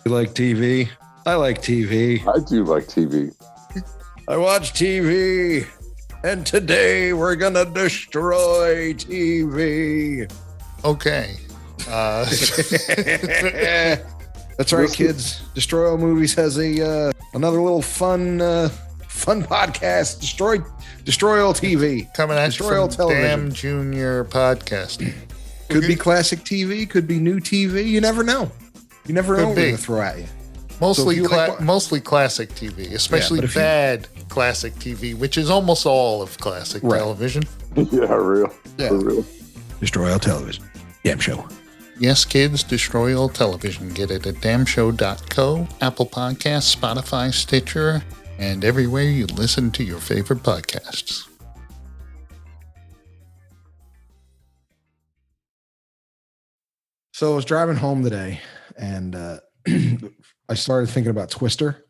You like TV? I like TV. I do like TV. I watch TV. And today we're going to destroy TV. Okay. That's right, kids. Destroy All Movies has a another little fun podcast. Destroy All TV. Coming at Destroy you All from Television. Damn Junior Podcast. Could be classic TV. Could be new TV. You never know. You never know what we're going to throw at you. Mostly, So mostly classic TV, especially but bad classic TV, which is almost all of classic television. Yeah, real. Yeah. For real. Destroy All Television. Damn show. Yes, kids, destroy all television. Get it at damnshow.co, Apple Podcasts, Spotify, Stitcher, and everywhere you listen to your favorite podcasts. So I was driving home today, and I started thinking about Twister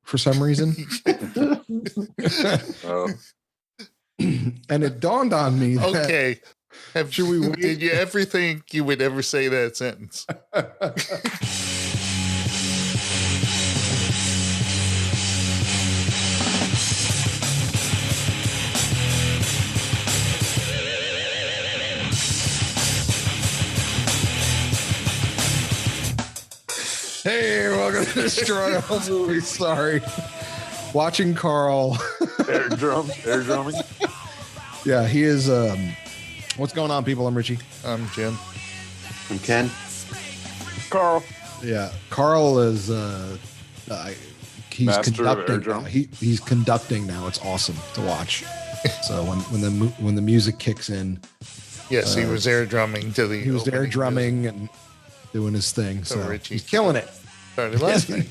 for some reason. Oh. And it dawned on me that Okay. Should we wait? Did you ever think you would ever say that sentence? Hey, welcome to Destroy All Movies. Sorry. Watching Carl. Air drumming. Yeah, he is. What's going on, people? I'm Richie. I'm Jim. I'm Ken. Carl. Yeah, Carl is. He's Master of air conducting. drum. He's conducting now. It's awesome to watch. So when the music kicks in, Yes, he was air drumming to the. he was there opening drumming and doing his thing. So So Richie he's killing it. Started laughing.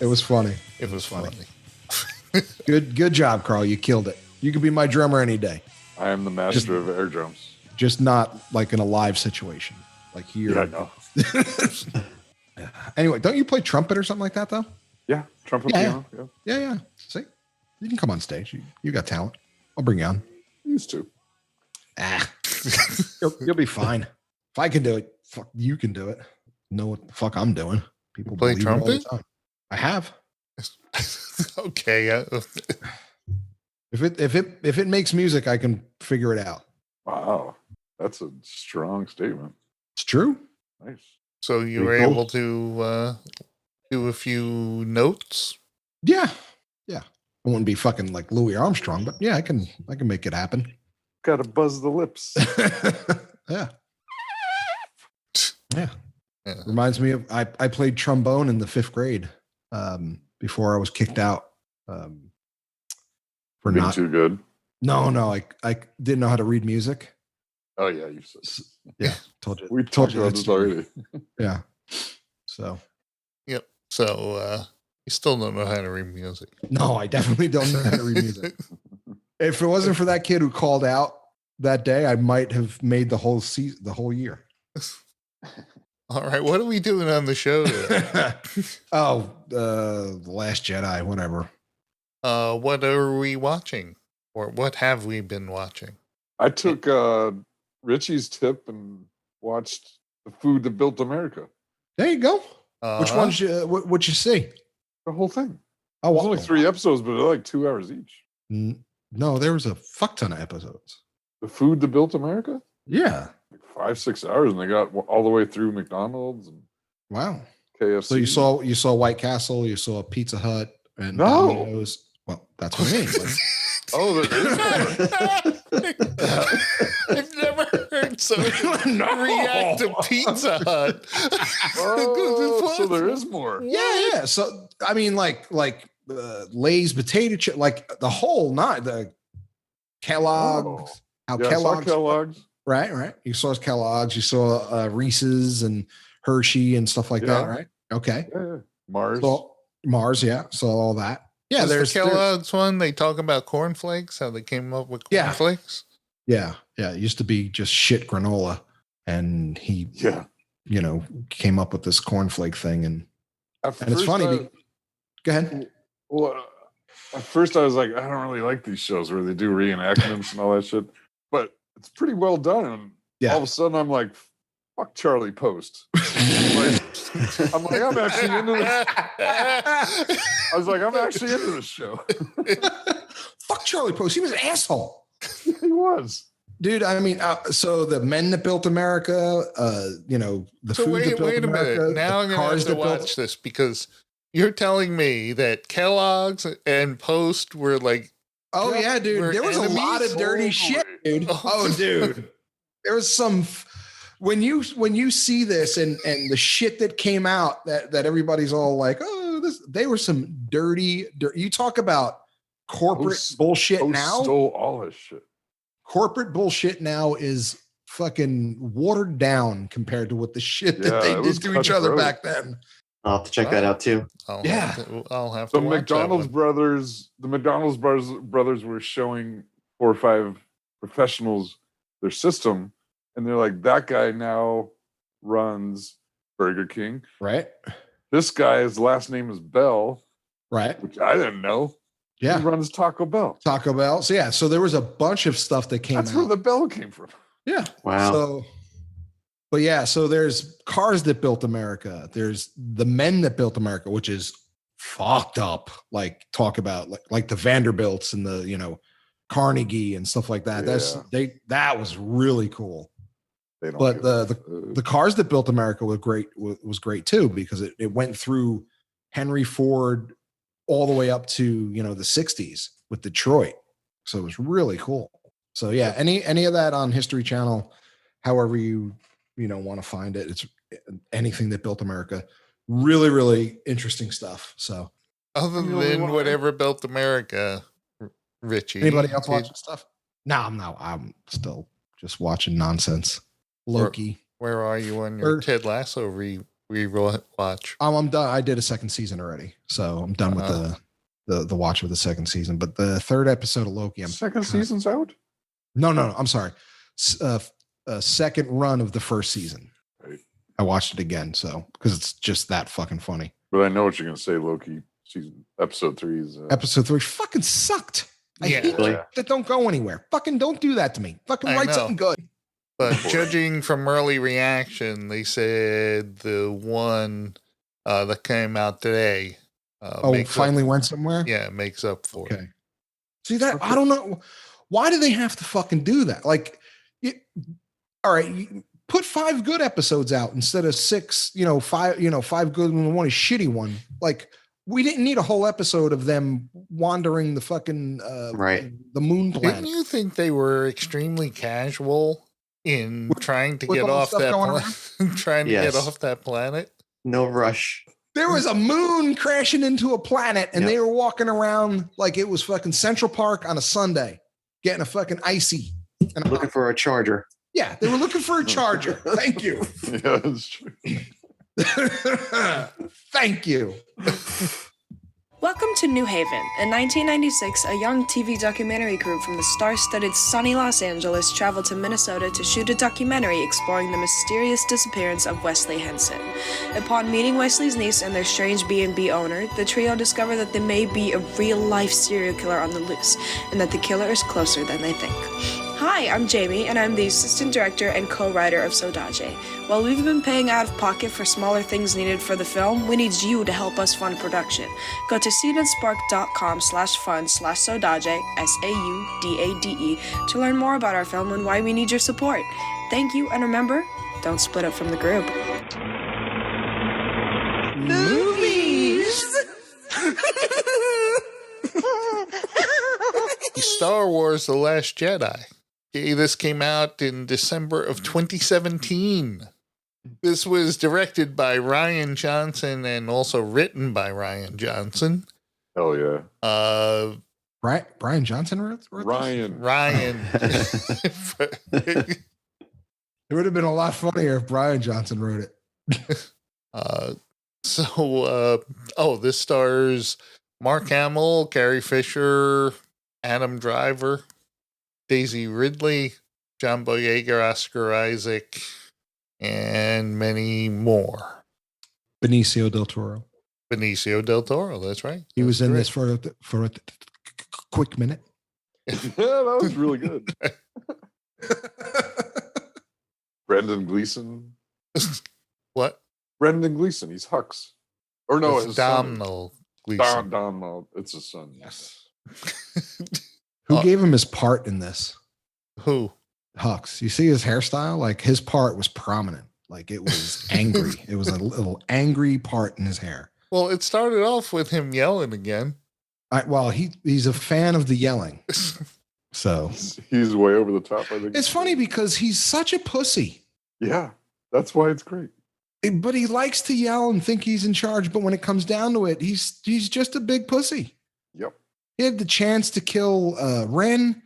It was funny. It was funny. Good job, Carl. You killed it. You could be my drummer any day. I am the master of air drums. Just not like in a live situation. Like here. Yeah, I know. Anyway, don't you play trumpet or something like that though? Yeah, trumpet Yeah. piano. Yeah, Yeah. See, you can come on stage. You got talent. I'll bring you on. used to. You'll be fine. If I can do it, fuck, you can do it. Know what the fuck I'm doing. People Play believe it all the trumpet? time. I have. Okay. If it makes music, I can figure it out. Wow, that's a strong statement. It's true. Nice. So you Pretty were cool. able to do a few notes. Yeah. I wouldn't be fucking like Louis Armstrong, but yeah, I can make it happen. Got to buzz the lips. Yeah. Yeah. Reminds me of I played trombone in the 5th grade before I was kicked out for Being not. too good. No, I didn't know how to read music. Oh yeah, you said. Yeah, told you. We told talked you about that this story. already. Yeah. So Yep. So you still don't know how to read music. no, I definitely don't know how to read music. If it wasn't for that kid who called out that day, I might have made the whole season, the whole year. All right. What are we doing on the show today? The Last Jedi, whatever. What are we watching? Or what have we been watching? I took Richie's tip and watched The Food That Built America. There you go. Which Uh-huh. ones? What you see? The whole thing. Oh, There's only 3 episodes, but they're like 2 hours each. No, there was a fuck ton of episodes. The Food That Built America? Yeah. Like 5-6 hours, and they got all the way through McDonald's and Wow. KFC. So you saw White Castle, you saw Pizza Hut, and No. Domino's. Well, that's what I mean. Like, Oh, there is more. I've never heard someone react to Pizza Hut. Oh, so there is more. yeah. So I mean, like Lay's potato chip, like the whole night. The Kellogg's, how Yeah, I saw Kellogg's, Kellogg's. right. You saw Kellogg's, you saw Reese's and Hershey and stuff like that, Yeah. right? Okay. Yeah. Mars. So Mars, yeah. So all that. Yeah, Was there's the Kellogg's one. They talk about cornflakes, how they came up with Yeah. cornflakes. Yeah. It used to be just shit granola, and he, Yeah. came up with this cornflake thing, and it's first funny. I- Go ahead. Well, at first I was like, I don't really like these shows where they do reenactments and all that shit, but it's pretty well done. And Yeah. all of a sudden I'm like, fuck Charlie Post. I'm actually into this. I was like, I'm actually into this show. Fuck Charlie Post. He was an asshole. He was. Dude, I mean, so the men that built America, the food that built wait a America, minute. Now I'm going to have to watch this because you're telling me that Kellogg's and Post were like, oh yeah, dude, there was a lot of dirty shit, dude. Oh, dude, there was some. When you see this and the shit that came out that everybody's all like, oh, they were some dirty. You talk about corporate bullshit Post now. Stole all his shit. Corporate bullshit now is fucking watered down compared to what the shit that they did to each other back then. I'll have to check that out too. I'll have to The watch McDonald's brothers were showing 4 or 5 professionals their system, and they're like, that guy now runs Burger King. Right. This guy's last name is Bell. Right. Which I didn't know. Yeah. He runs Taco Bell. So there was a bunch of stuff that came out. That's where the bell came from. Yeah. Wow. So there's Cars That Built America. There's The Men That Built America, which is fucked up. Like talk about like the Vanderbilts and the, Carnegie and stuff like that. Yeah. That was really cool. But the Cars That Built America was great too, because it went through Henry Ford all the way up to, the 60s with Detroit. So it was really cool. So yeah, any of that on History Channel, however you want to find it, it's anything that built America. Really, really interesting stuff. So other than whatever built America, Richie. Anybody else watching stuff? No, I'm still just watching nonsense. Loki. Where are you on your Ted Lasso rewatch? I'm done. I did a second season already, so I'm done with the watch of the second season. But the third episode of Loki, season's out? No. I'm sorry. Second run of the first season. Right. I watched it again, so because it's just that fucking funny. But I know what you're gonna say. Loki episode 3 is episode 3 fucking sucked. I hate that don't go anywhere. Fucking don't do that to me. Fucking write something good. But judging from early reaction, they said the one that came out today. Finally went somewhere? Yeah, it makes up for it. See that? I don't know. Why do they have to fucking do that? Like, all right, put 5 good episodes out instead of 6, 5 good and 1 shitty one. Like, we didn't need a whole episode of them wandering the fucking the moon planet. Didn't you think they were extremely casual in trying to get off that get off that planet? No rush. There was a moon crashing into a planet, and they were walking around like it was fucking Central Park on a Sunday, getting a fucking icy. And looking for a charger. Yeah, they were looking for a charger. Thank you. Yeah, that's true. Thank you. Welcome to New Haven. In 1996, a young TV documentary crew from the star-studded sunny Los Angeles traveled to Minnesota to shoot a documentary exploring the mysterious disappearance of Wesley Henson. Upon meeting Wesley's niece and their strange B&B owner, the trio discover that there may be a real-life serial killer on the loose, and that the killer is closer than they think. Hi, I'm Jamie, and I'm the assistant director and co-writer of Sodaje. While we've been paying out of pocket for smaller things needed for the film, we need you to help us fund production. Go to seedandspark.com/fund/Sodaje, SAUDADE, to learn more about our film and why we need your support. Thank you, and remember, don't split up from the group. Movies! Star Wars The Last Jedi. This came out in December of 2017. This was directed by Rian Johnson and also written by Rian Johnson. Hell yeah. Brian Johnson wrote this? Ryan. It would have been a lot funnier if Brian Johnson wrote it. This stars Mark Hamill, Carrie Fisher, Adam Driver, Daisy Ridley, John Boyega, Oscar Isaac, and many more. Benicio del Toro. That's right. He was in this for a quick minute. Yeah, that was really good. Brendan Gleeson. What? Brendan Gleeson. He's Hux. Or no, It's his son. Domhnall Gleeson. Domhnall. It's his son. Yes. Who gave him his part in this? Who? Hux. You see his hairstyle? Like his part was prominent. Like it was angry. It was a little angry part in his hair. Well, it started off with him yelling again. He's a fan of the yelling. So He's way over the top, I think. it's funny because he's such a pussy. Yeah. That's why it's great. But he likes to yell and think he's in charge. But when it comes down to it, he's just a big pussy. Yep. He had the chance to kill Ren.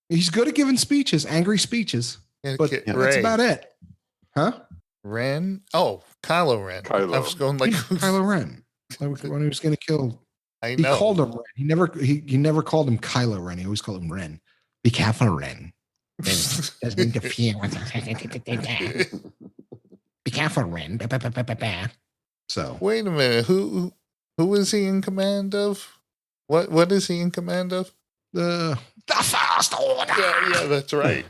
He's good at giving speeches, angry speaches. But that's about it. Huh? Ren? Oh, Kylo Ren. Kylo. I was going like Kylo Ren. Like when he was going to kill. I He know. called him Ren. He never called him Kylo Ren. He always called him Ren. Be careful, Ren. Doesn't interfere with Be careful, Ren. So Wait a minute. Who is he in command of? What is he in command of? the First Order. Yeah, that's right.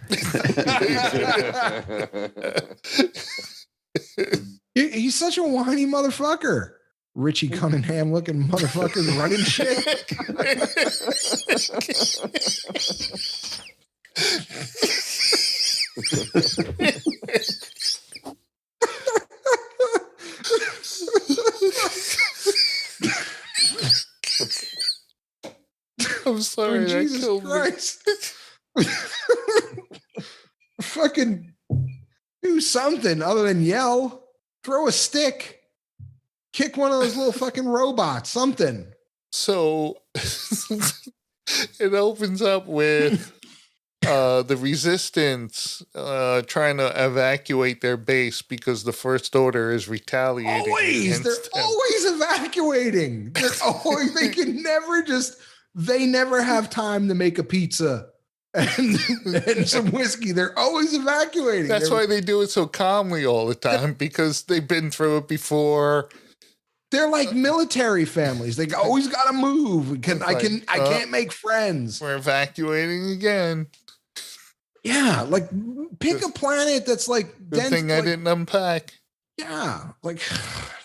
He's such a whiny motherfucker. Richie Cunningham looking motherfuckers running shit. I'm sorry, that Jesus killed me. Christ. Fucking do something other than yell. Throw a stick. Kick one of those little fucking robots. Something. So it opens up with the resistance trying to evacuate their base because the First Order is retaliating. Always. They're against them. always evacuating. They're always, they never have time to make a pizza and some whiskey. They're always evacuating. That's why they do it so calmly all the time, because they've been through it before. They're like military families. They always got to move. I can't make friends. We're evacuating again. Yeah, like pick a planet that's like Good thing I didn't unpack. Yeah, like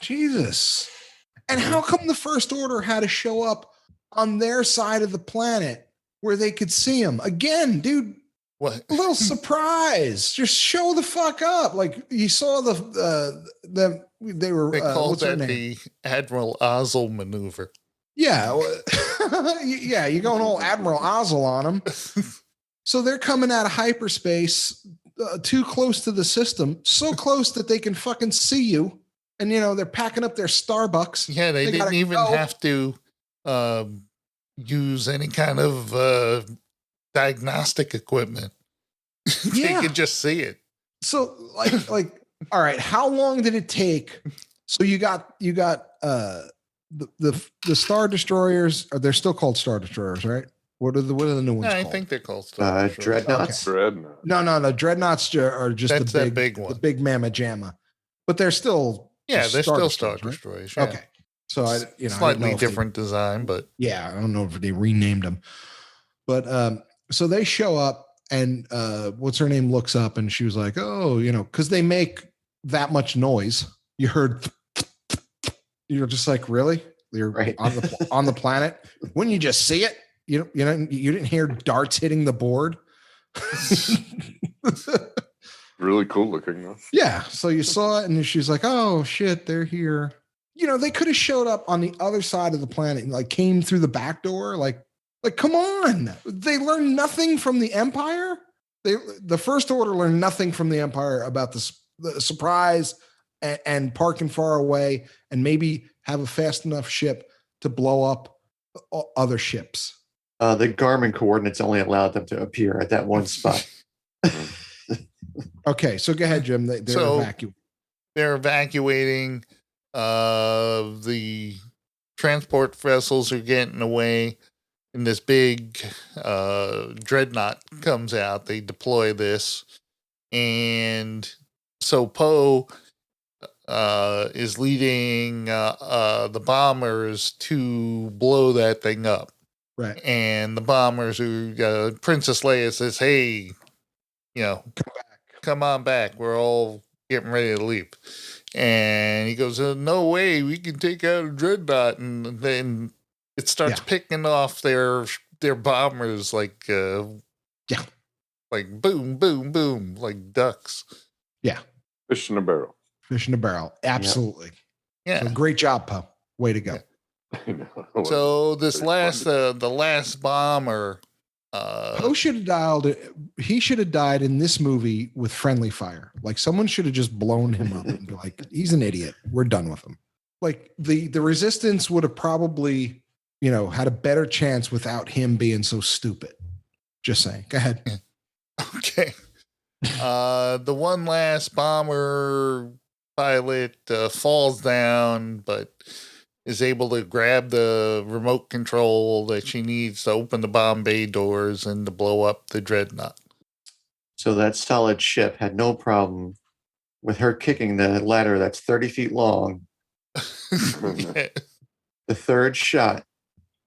Jesus. And how come the First Order had to show up on their side of the planet where they could see him again, dude? What? A little surprise. Just show the fuck up. Like you saw they were. They called what's her that name? the Admiral Ozzel maneuver. Yeah, yeah. You're going all Admiral Ozzel on them. So they're coming out of hyperspace, too close to the system, so close that they can fucking see you. And they're packing up their Starbucks. Yeah, they didn't even have to use any kind of diagnostic equipment. They could just see it. So like, all right, how long did it take? So you got the Star Destroyers, or they're still called Star Destroyers, right? What are the new ones Yeah, I called? think they're called Star Destroyers. Dreadnoughts. Dreadnought. No, Dreadnoughts are just That's that big one. the big mamma jamma. But they're still Yeah, they're still Destroyers, Star right? Destroyers. Yeah. Okay. So I didn't Slightly know if they- different design, but yeah, I don't know if they renamed them. But so they show up and what's her name looks up and she was like, oh, because they make that much noise. You heard, you're just like, really? You're Right. on the planet. Wouldn't you just see it? You didn't hear darts hitting the board. Really cool looking though. Yeah. So you saw it and she's like, oh shit, they're here. They could have showed up on the other side of the planet and like came through the back door. Like, come on. They learned nothing from the Empire. The First Order learned nothing from the Empire about the surprise and parking far away and maybe have a fast enough ship to blow up other ships. The Garmin coordinates only allowed them to appear at that one spot. Okay, so go ahead, Jim. They're evacuating. they're evacuating. The transport vessels are getting away, and this big dreadnought comes out. They deploy this, and so Poe is leading the bombers to blow that thing up. Right. And the bombers, Princess Leia says, "Hey, Come back. come on back. We're all getting ready to leave. And he goes, no way, we can take out a dreadnought. And then it starts picking off their bombers like like boom, boom, boom, like ducks. Yeah. Fish in a barrel. Fish in a barrel. Absolutely. Yeah. So great job, Poe. Way to go. So this the last bomber. Poe should have dialed. He should have died in this movie with friendly fire. Like someone should have just blown him up and be like, "He's an idiot. We're done with him." Like the resistance would have probably, had a better chance without him being so stupid. Just saying. Go ahead. Okay. The one last bomber pilot falls down, but is able to grab the remote control that she needs to open the bomb bay doors and to blow up the dreadnought. So that solid ship had no problem with her kicking the ladder that's 30 feet long. Yeah. The third shot,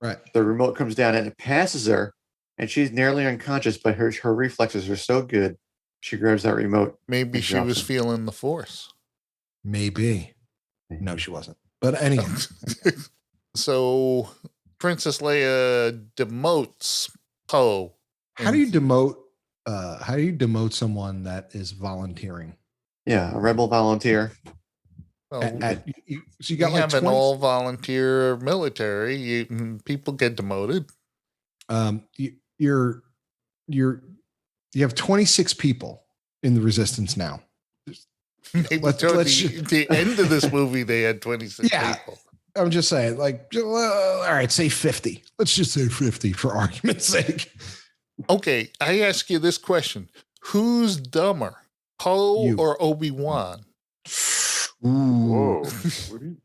Right. the remote comes down and it passes her, and she's nearly unconscious, but her reflexes are so good, she grabs that remote. Maybe and she drops was it. feeling the force. Maybe. No, she wasn't. But anyway. So Princess Leia demotes Poe. How do you demote someone that is volunteering? Yeah, a rebel volunteer. Well, So you got we like have an 20 all-volunteer military. People get demoted. you have 26 people in the resistance now. Maybe Let's- toward let's the end of this movie, they had 26 Yeah. people. I'm just saying, like, all right, say 50. Let's just say 50 for argument's sake. Okay, I ask you this question. Who's dumber, Poe You. or Obi-Wan? Whoa. Ooh.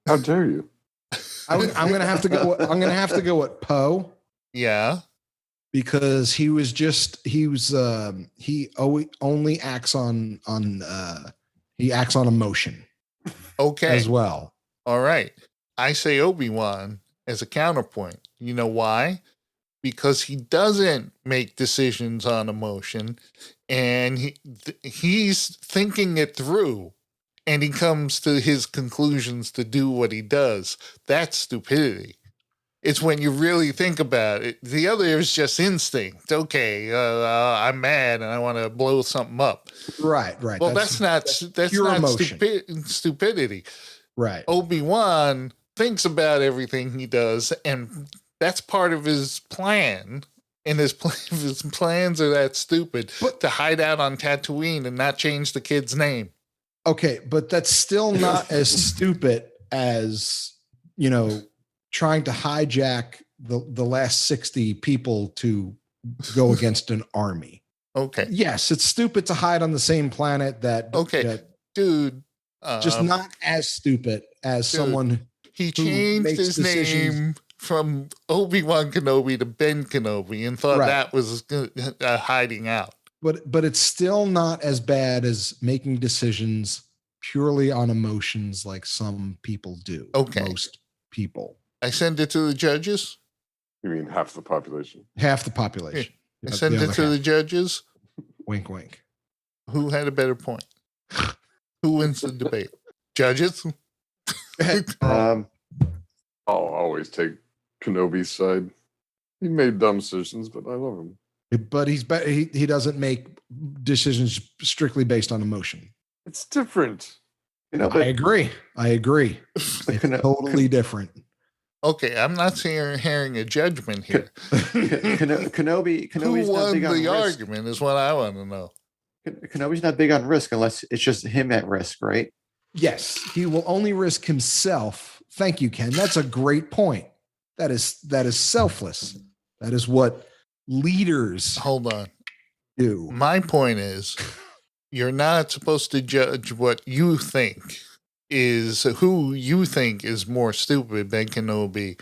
How dare you? I'm gonna have to go. I'm gonna have to go with Poe Yeah. because he only acts on emotion Okay. as well. All right. I say Obi-Wan as a counterpoint. You know why? Because he doesn't make decisions on emotion, and he's thinking it through, and he comes to his conclusions to do what he does. That's stupidity. It's when you really think about it. The other is just instinct. Okay, I'm mad and I want to blow something up. Right. Well, that's not pure emotion. stupidity. Right. Obi-Wan thinks about everything he does, and that's part of his plan. And his plans are that stupid to hide out on Tatooine and not change the kid's name. Okay, but that's still not as stupid as, trying to hijack the last 60 people to go against an army. Okay. Yes, it's stupid to hide on the same planet that Dude. just not as stupid as someone He who changed makes his decisions. name from Obi-Wan Kenobi to Ben Kenobi and thought Right. that was hiding out. But it's still not as bad as making decisions purely on emotions like some people do. Okay. Most people. I send it to the judges. You mean half the population? Half the population. I send it to the judges. Wink, wink. Who had a better point? Who wins the debate? Judges? I'll always take Kenobi's side. He made dumb decisions, but I love him. But he doesn't make decisions strictly based on emotion. It's different. But I agree. It's totally different. Okay, I'm not hearing a judgment here. Kenobi's Who not won big on the risk. argument is what I want to know. Kenobi's not big on risk unless it's just him at risk, right? Yes, he will only risk himself. Thank you, Ken. That's a great point. That is selfless. That is what leaders Hold on. do. My point is, you're not supposed to judge what you think is who you think is more stupid, Ben Kenobi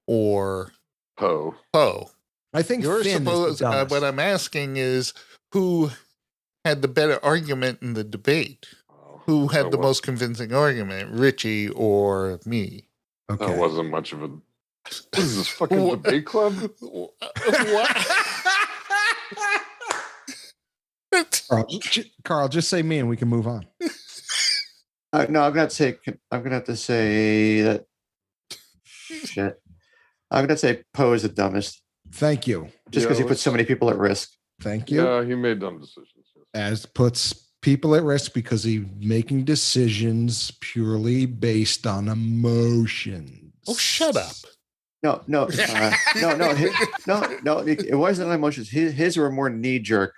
or Poe. Poe. I think You're Finn supposed. is the dumbest. What I'm asking is who had the better argument in the debate? Who had the most convincing argument, Richie or me? Okay. That wasn't much of a. What is this fucking debate club? What? Carl, just say me and we can move on. No, I'm gonna have to say that. Shit. I'm gonna say Poe is the dumbest, Thank you. just because he puts so many people at risk. Thank you. Yeah, he made dumb decisions. As puts people at risk because he's making decisions purely based on emotions. Oh, shut up. No. It wasn't emotions. His were more knee-jerk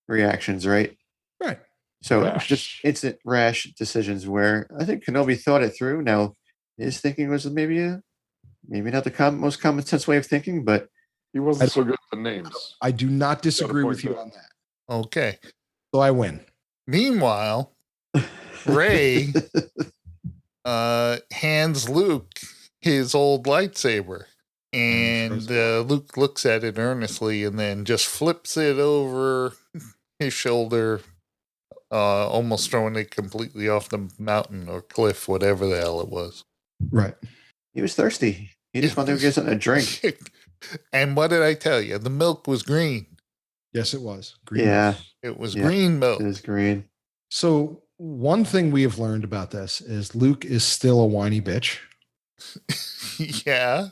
reactions, right? Right. So Rash. just instant rash decisions where I think Kenobi thought it through. Now, his thinking was maybe not the most common sense way of thinking, but He wasn't so good at the names. I do not disagree point with you there. on that. Okay. So I win. Meanwhile, Rey hands Luke his old lightsaber. And Luke looks at it earnestly and then just flips it over his shoulder, almost throwing it completely off the mountain or cliff, whatever the hell it was. Right. he was thirsty. He just wanted to get something to drink. And what did I tell you? The milk was green. Yes, it was. Green Yeah, milk. It was Yeah. green milk. it is green. So one thing we have learned about this is Luke is still a whiny bitch. Yeah,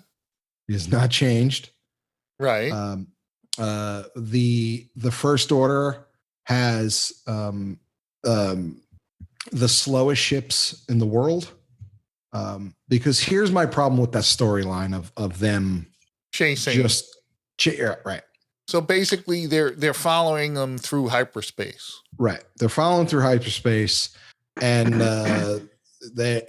He has not changed. right. The First Order has the slowest ships in the world. Because here's my problem with that storyline of them Chasing. right. So basically, they're following them through hyperspace. Right. They're following through hyperspace, and they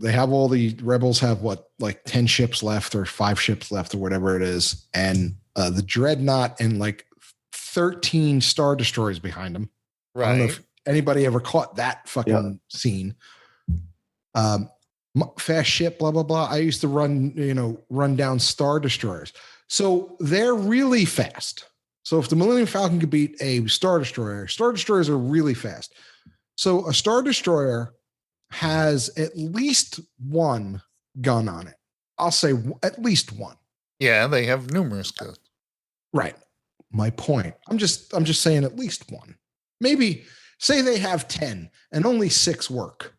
have all the rebels have like 10 ships left or 5 ships left or whatever it is, and the dreadnought and like 13 star destroyers behind them. I don't know Right. if anybody ever caught that fucking scene. Fast ship, blah blah blah. I used to run down star destroyers. So they're really fast. So if the Millennium Falcon could beat a star destroyers are really fast. So a star destroyer has at least one gun on it. I'll say at least one. Yeah, they have numerous guns. Right. My point. I'm just saying at least one. Maybe say they have 10 and only 6 work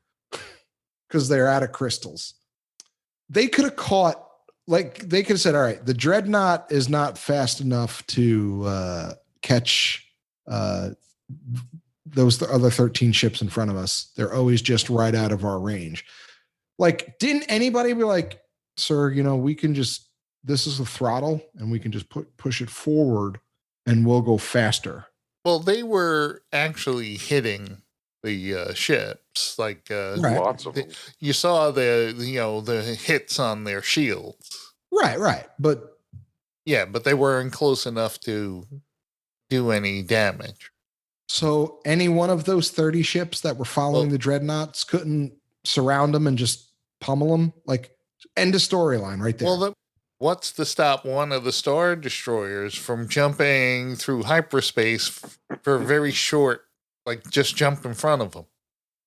because they're out of crystals. They could have caught. Like they could have said, all right, the dreadnought is not fast enough to catch those other 13 ships in front of us. They're always just right out of our range. Like, didn't anybody be like, sir, we can just, this is the throttle and we can just push it forward and we'll go faster. Well, they were actually hitting the ships. Like Right. Lots of them. you saw the hits on their shields. Right. But Yeah, but they weren't close enough to do any damage. so any one of those 30 ships that were following Well- the dreadnoughts couldn't surround them and just pummel them? Like, end of storyline right there. Well, what's to stop one of the star destroyers from jumping through hyperspace for a very short, like just jump in front of them?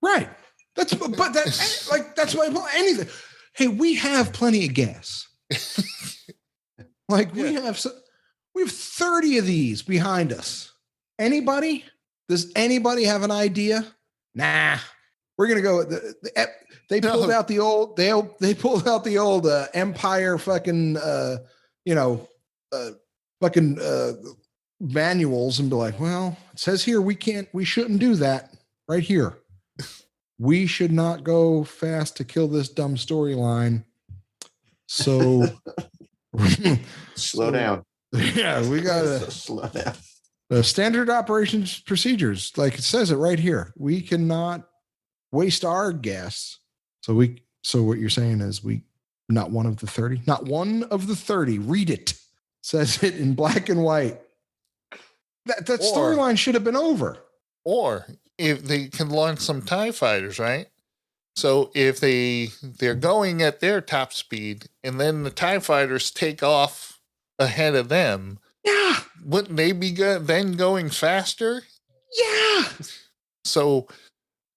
Right. That's why anything. Hey, we have plenty of gas. Like we have 30 of these behind us. Anybody? Does anybody have an idea? Nah. We're gonna go. They pulled out the old. They pulled out the old Empire fucking manuals and be like, well, it says here we shouldn't do that right here. We should not go fast to kill this dumb storyline. So Slow down. Yeah, we gotta Slow down. the standard operations procedures, like it says it right here. We cannot waste our gas. So what you're saying is not one of the 30. Not one of the 30. Read it. Says it in black and white. That storyline should have been over. Or if they can launch some TIE fighters, right? So if they're going at their top speed and then the TIE fighters take off ahead of them, Yeah. wouldn't they be then going faster? Yeah. So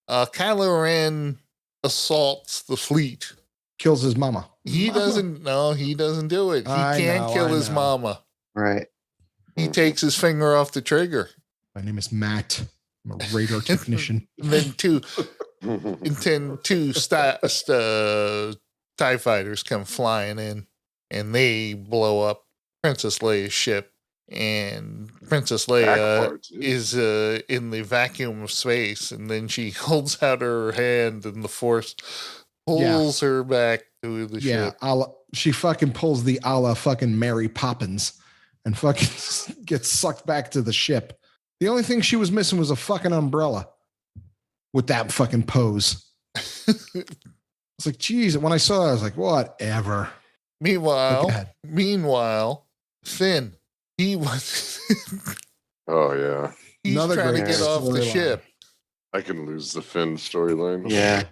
Kylo Ren assaults the fleet. Kills his mama. He doesn't do it. He I can't know, kill I his know. mama. Right. He takes his finger off the trigger. My name is Matt. I'm a radar technician. And then two TIE fighters come flying in, and they blow up Princess Leia's ship. And Princess Leia is in the vacuum of space, and then she holds out her hand, and the Force pulls her back to the ship. She fucking pulls the a la fucking Mary Poppins and fucking gets sucked back to the ship. The only thing she was missing was a fucking umbrella with that fucking pose. It's like, geez. When I saw that, I was like, whatever. Meanwhile, Finn, he was. Oh yeah, he's Another trying to great get off the storyline. ship, I can lose the Finn storyline. Yeah.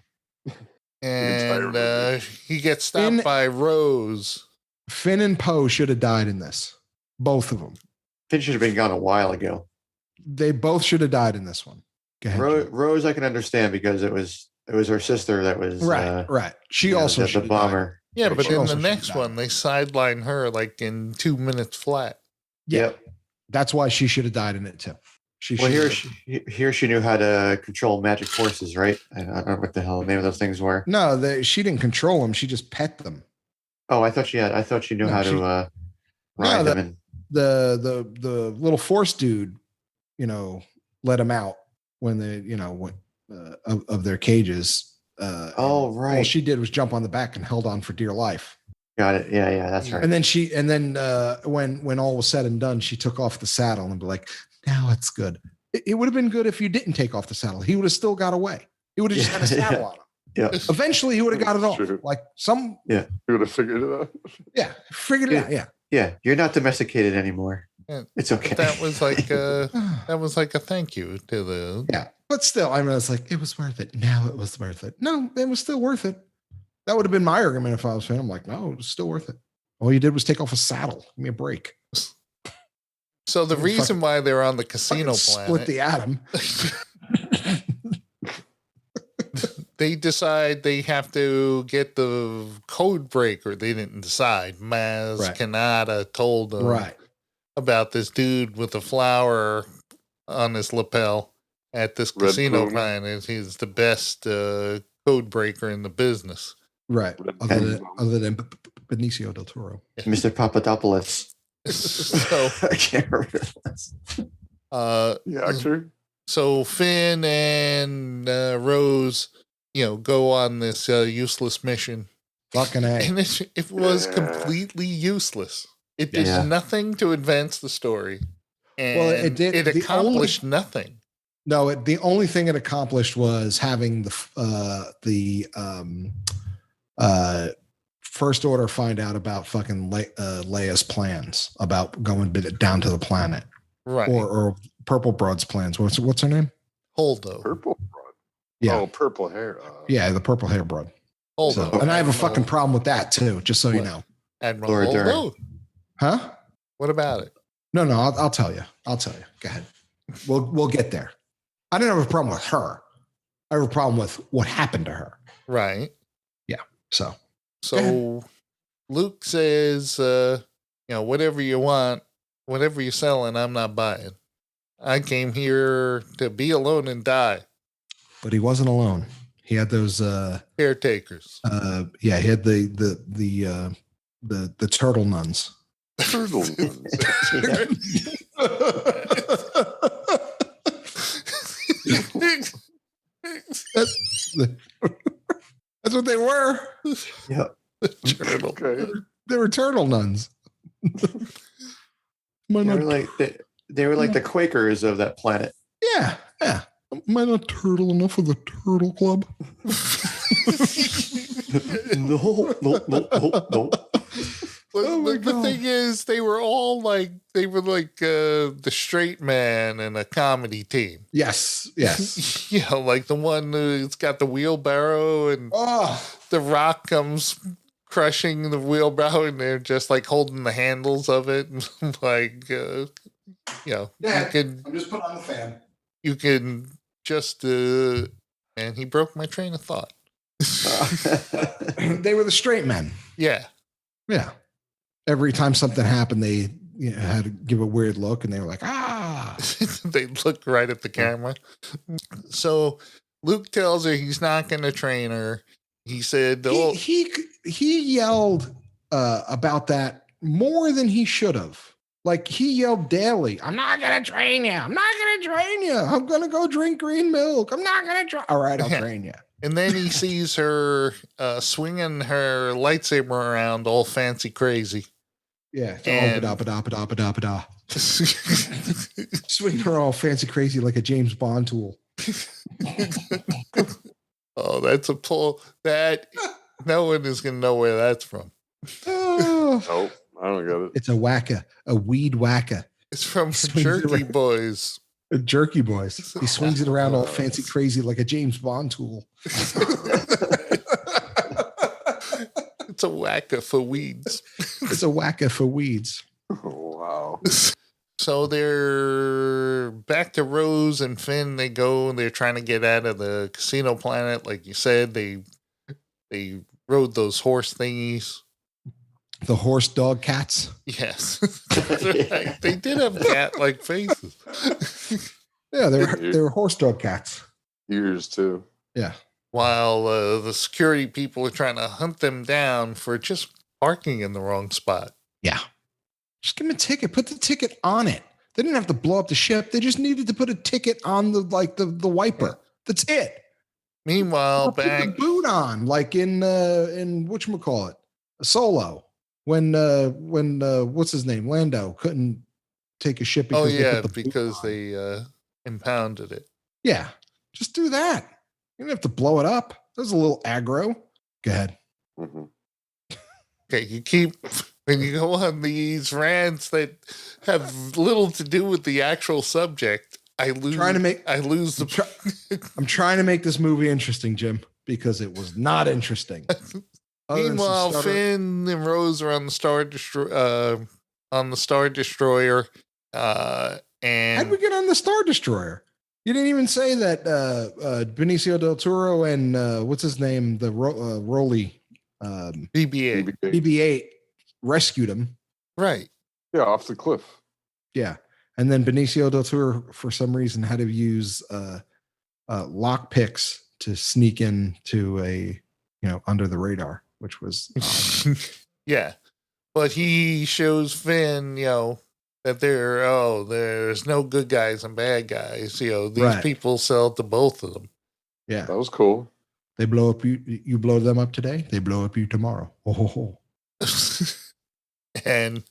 and he gets stopped by Rose. Finn and Poe should have died in this. Both of them. Finn should have been gone a while ago. They both should have died in this one. Go ahead. Jim. Rose, I can understand because it was her sister that was Right. She you know, also the should have bomber. Yeah, but She in also the should next die. one, they sideline her like in 2 minutes flat. Yep. That's why she should have died in it too. Well, here she knew how to control magic forces, right? I don't know what the hell the name of those things were. No, she didn't control them. She just pet them. Oh, I thought she knew No, how to ride them. And The little Force dude, let them out when they, of their cages. right. All she did was jump on the back and held on for dear life. Got it. Yeah, that's right. And then when all was said and done, she took off the saddle and be like, now it's good. It would have been good if you didn't take off the saddle. He would have still got away. He would have just had a saddle on him. Yeah. Eventually, he would have got it off. True. Like You would have figured it out. Yeah, figured it out. Yeah. Yeah, you're not domesticated anymore. Yeah. It's okay. That was like a thank you to the. Yeah, but still, I mean, it's like it was worth it. Now it was worth it. No, it was still worth it. That would have been my argument if I was Finn. I'm like, no, it was still worth it. All you did was take off a saddle. Give me a break. So the reason why they're on the casino Split planet, the atom. they decide they have to get the code breaker. They didn't decide. Maz Right. Kanata told them about this dude with a flower on his lapel at this Red casino Plume. planet. He's the best code breaker in the business. Right. Other than Benicio del Toro. Mr. Papadopoulos. So, I can't remember. The actor. So Finn and Rose, go on this useless mission. Fucking A. And it was Yeah. completely useless. It did Yeah. nothing to advance the story. And Well, it did- It the accomplished nothing. No, the only thing it accomplished was having the First Order find out about fucking Leia's plans about going down to the planet, Right. or Purple Broad's plans. What's her name? Holdo. Purple broad. Yeah, Oh, purple hair. yeah, the purple hair broad. Holdo. So, and I have a fucking problem with that too. Just so you What? know, Admiral Laura Dern. Holdo. huh? What about it? No, I'll tell you. I'll tell you. Go ahead. We'll get there. I didn't have a problem with her. I have a problem with what happened to her. Right. So So Luke says, whatever you want, whatever you're selling, I'm not buying. I came here to be alone and die. but he wasn't alone. He had those Caretakers. he had the turtle nuns. Turtle. That's what they were. Yeah. Turtle. Okay. They were turtle nuns. Am I They not- were like they were like the Quakers of that planet. yeah. Am I not turtle enough for the turtle club? No. Oh my the God. thing is, they were like the straight man in a comedy team. Yes. Like the one who's got the wheelbarrow and Oh, the rock comes crushing the wheelbarrow and they're just like holding the handles of it. Like, you Yeah. can I'm just putting on the fan. you can just and he broke my train of thought. They were the straight men. Yeah. Yeah. Every time something happened, they had to give a weird look, and they were like, "Ah." They look right at the camera. So Luke tells her he's not going to train her. He said, "Oh, He yelled about that more than he should have. Like he yelled daily, "I'm not gonna train you. I'm not gonna train you. I'm gonna go drink green milk. I'm not gonna train. All right, I'll train you." And then he sees her swinging her lightsaber around all fancy crazy. Yeah. And- Ba-da. Swing her all fancy crazy like a James Bond tool. Oh, that's a pull. That no one is going to know where that's from. Oh, Nope, I don't get it. it's a whacker, a weed whacker. It's from Swings Jerky around. Boys. A jerky boys. He swings it around all fancy crazy like a James Bond tool. It's a whacker for weeds. It's a whacker for weeds. Oh, wow. So they're back to Rose and Finn. They go and they're trying to get out of the casino planet. Like you said, they rode those horse thingies. The horse dog cats. Yes. Right. They did have cat-like faces. Yeah, they were horse dog cats. Ears too. Yeah. While the security people are trying to hunt them down for just parking in the wrong spot. Yeah. Just give them a ticket. Put the ticket on it. They didn't have to blow up the ship. They just needed to put a ticket on the wiper. That's it. Meanwhile, Or put the boot on, like in whatchamacallit, Solo. When what's his name? Lando couldn't take a ship because they put the boot because on. they impounded it. Yeah. Just do that. You don't have to blow it up. That was a little aggro. Go ahead. hmm Okay, you keep when you go on these rants that have little to do with the actual subject. I lose the. I'm trying to make this movie interesting, Jim, because it was not interesting. Other than some Meanwhile, stutter- Finn and Rose are on the Star Destroyer, and How'd we get on the Star Destroyer? You didn't even say that Benicio del Toro and what's his name, the Rolly BB-8. BB-8 rescued him. Right. Yeah, off the cliff. Yeah, and then Benicio del Toro, for some reason, had to use lock picks to sneak into a under the radar, which was Yeah, but he shows Finn, that there's no good guys and bad guys. These Right. people sell to both of them. yeah. That was cool. They blow up you blow them up today. They blow up you tomorrow. Oh, ho, ho. And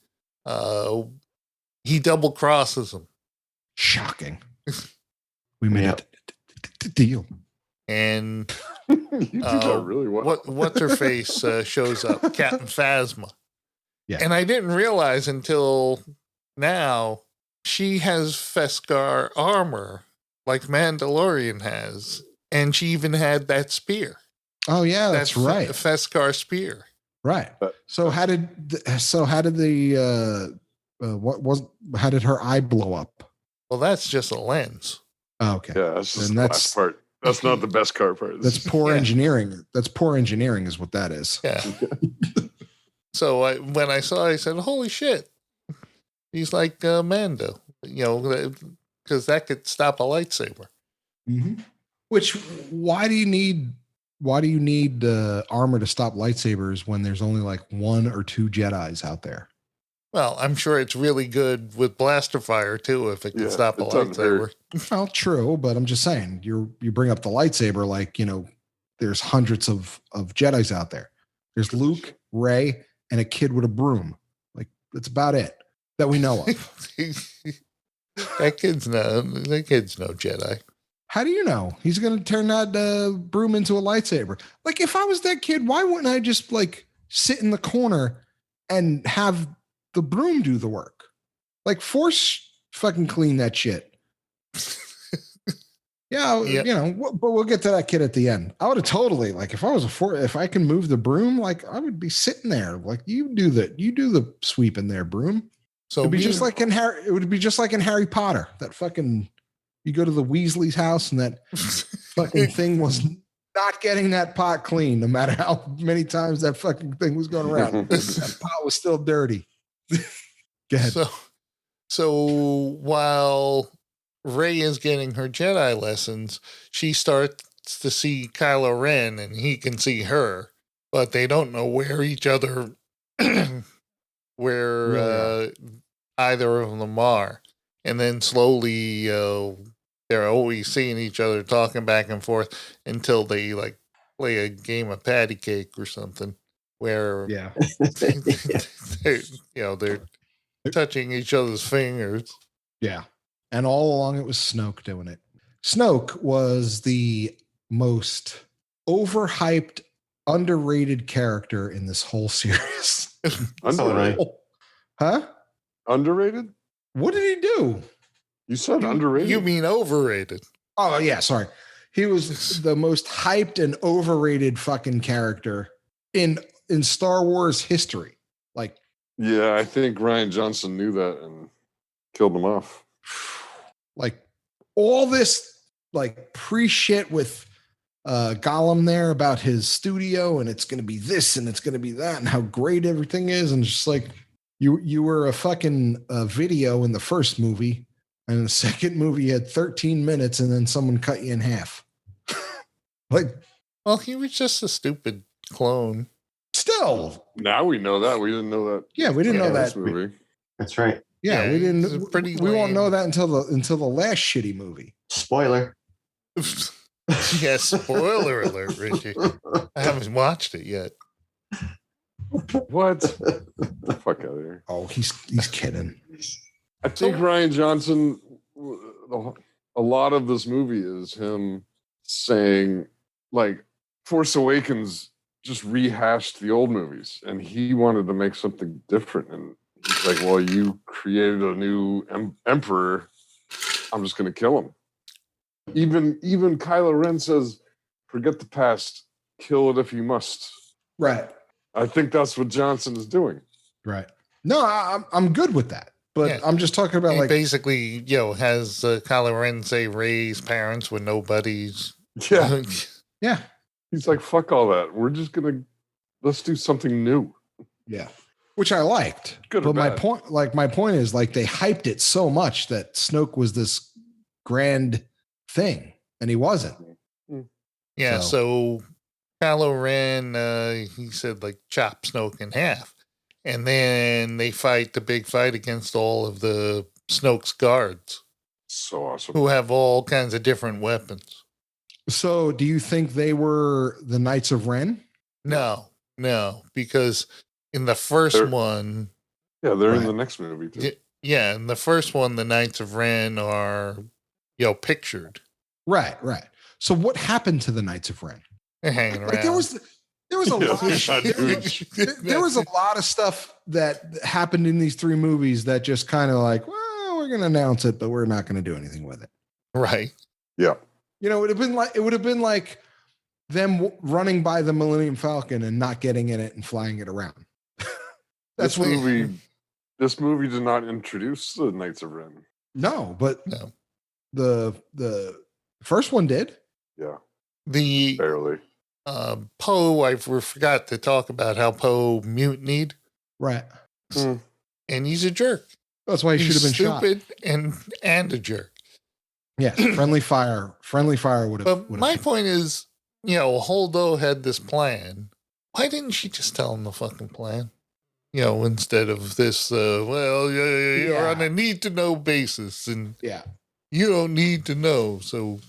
he double crosses them. Shocking. We made Yep. a deal. And You did that really well. what's her face shows up, Captain Phasma. Yeah. And I didn't realize until now she has Feskar armor like Mandalorian has, and she even had that spear. Oh yeah, that's That right. Feskar spear. Right. But- So how did her eye blow up? Well, that's just a lens. Oh, okay. Yeah, that's just And the that's- last part. That's not the best part. That's poor Yeah. engineering. That's poor engineering is what that is. Yeah. So when I saw it, I said, holy shit. He's like Mando, because that could stop a lightsaber. Mhm. Which why do you need armor to stop lightsabers when there's only like one or two Jedis out there? Well, I'm sure it's really good with blaster fire too, if it can Yeah, stop a it doesn't lightsaber. hurt. Well, true, but I'm just saying you bring up the lightsaber like there's hundreds of Jedis out there. There's Luke, Rey, and a kid with a broom. Like that's about it that we know of. That kid's no Jedi. How do you know he's going to turn that broom into a lightsaber? Like if I was that kid, why wouldn't I just like sit in the corner and have the broom do the work? Like force fucking clean that shit. Yeah, Yep. but we'll get to that kid at the end. I would have totally like if I was if I can move the broom, like I would be sitting there. Like you do the sweep in there, broom. So It'd be me- just like in Harry. It would be just like in Harry Potter. That fucking you go to the Weasley's house and that fucking thing was not getting that pot clean, no matter how many times that fucking thing was going around. That pot was still dirty. Go ahead. So while Rey is getting her Jedi lessons, she starts to see Kylo Ren and he can see her, but they don't know where each other, where Really either of them are. And then slowly, they're always seeing each other talking back and forth until they like play a game of patty cake or something where Yeah. they're touching each other's fingers. Yeah. And all along it was Snoke doing it. Snoke was the most overhyped, underrated character in this whole series. Underrated. Huh? Underrated? What did he do? You said underrated. You mean overrated? Oh, yeah, sorry. He was the most hyped and overrated fucking character in Star Wars history. Like, Yeah, I think Ryan Johnson knew that and killed him off. like all this like pre-shit with Gollum there about his studio and it's going to be this and it's going to be that and how great everything is, and just like you were a fucking video in the first movie, and in the second movie you had 13 minutes and then someone cut you in half. Like, well, he was just a stupid clone. Still, Now we know that. We didn't know that. yeah, we didn't know This that. movie. That's right. Yeah, Yeah, we didn't. it's pretty We won't lame. know that until the last shitty movie. Spoiler. Yeah, spoiler alert, Richie. I haven't watched it yet. What? Fuck out of here. Oh, he's kidding. I think Ryan Johnson, a lot of this movie is him saying, like, Force Awakens just rehashed the old movies, and he wanted to make something different. And he's like, well, you created a new emperor. I'm just going to kill him. Even Kylo Ren says, forget the past, kill it if you must. Right. I think that's what Johnson is doing. Right. No, I'm good with that. But Yeah. I'm just talking about He like basically, has Kylo Ren say Rey's parents were nobodies. Yeah. yeah. He's like, fuck all that. We're just going to, let's do something new. Yeah. Which I liked. Good or but my bad. point is like they hyped it so much that Snoke was this grand thing and he wasn't. Yeah, so Kylo Ren, he said, like, chop Snoke in half. And then they fight the big fight against all of the Snoke's guards, So awesome. who have all kinds of different weapons. So do you think they were the Knights of Ren? No, because in the first They're- one, Yeah, they're in Right. the next movie too. in the first one, the Knights of Ren are, pictured. Right. So what happened to the Knights of Ren? They're hanging around. Like there was a lot of dude. there was a lot of stuff that happened in these three movies that just kind of like, well, we're going to announce it, but we're not going to do anything with it. Right. Yeah. You know, it would have been like them running by the Millennium Falcon and not getting in it and flying it around. That's This what movie. This movie did not introduce the Knights of Ren. No, but No. the first one did. Yeah, The barely. Poe, I forgot to talk about how Poe mutinied, Right. and he's a jerk. That's why he should He's have been shot. stupid and a jerk. Yes, friendly fire would have. But my point is, Holdo had this plan. Why didn't she just tell him the fucking plan? Instead of this, you're Yeah. on a need to know basis and Yeah. you don't need to know. So,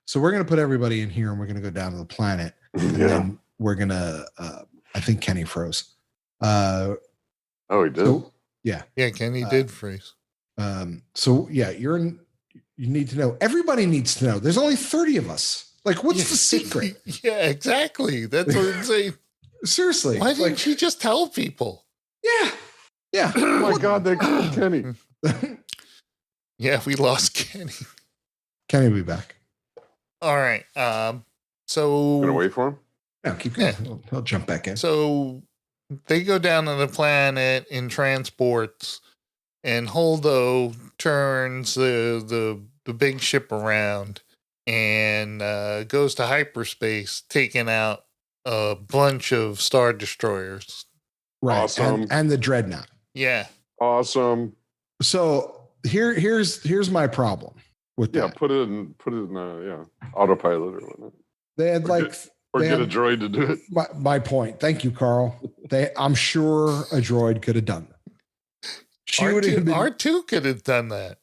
So we're gonna put everybody in here, and we're gonna go down to the planet, and Yeah. then we're gonna. I think Kenny froze. Oh, he did. So, yeah, Kenny Uh, did freeze. so yeah, you need to know. Everybody needs to know. There's only 30 of us. Like, what's the secret? Yeah, exactly. That's what I'm saying. Seriously. Why didn't like, she just tell people? Yeah. Oh my God, they killed Kenny. Yeah, we lost Kenny. Kenny will be back. All right. So Gonna wait for him. No, keep going. Yeah. He'll jump back in. So they go down to the planet in transports, and Holdo turns the big ship around and goes to hyperspace, taking out a bunch of Star Destroyers. Right. Awesome. And the dreadnought. Yeah. Awesome. So here's my problem. with Yeah, that. put it in autopilot or whatnot. They had Or get a droid to do it. my point. Thank you, Carl. I'm sure a droid could have done that. R2 could have done that.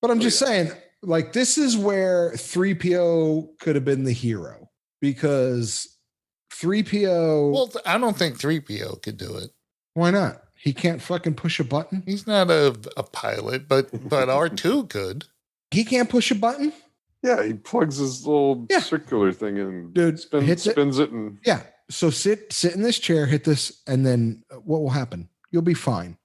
But I'm just saying, like, this is where 3PO could have been the hero, because 3PO. Well, I don't think 3PO could do it. Why not? He can't fucking push a button. He's not a pilot, but R2 could. He can't push a button. Yeah, he plugs his little circular thing in, Dude, spins it, and yeah. So sit in this chair, hit this, and then what will happen? You'll be fine.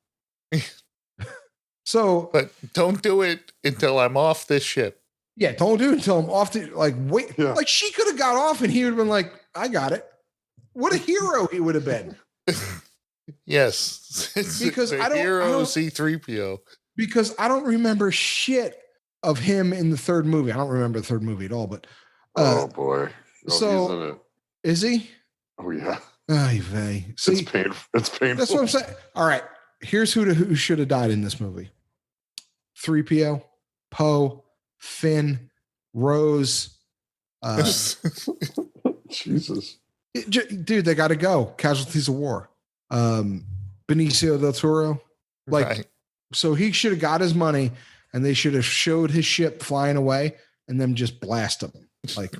So, but don't do it until I'm off this ship. Yeah, don't do it until I'm off the, like, wait. Yeah. Like, she could have got off and he would have been like, I got it. What a hero he would have been. Yes. Because I don't C-3PO. Because I don't remember shit of him in the third movie. I don't remember the third movie at all, but oh boy. So he's in it. Is he? Oh yeah. Ay vey. See, it's painful. It's painful. That's what I'm saying. All right. Here's who should have died in this movie. 3PO, Poe, Finn, Rose. Jesus. Dude, they got to go. Casualties of war. Benicio del Toro. Like, right. So he should have got his money and they should have showed his ship flying away and then just blast him. Like,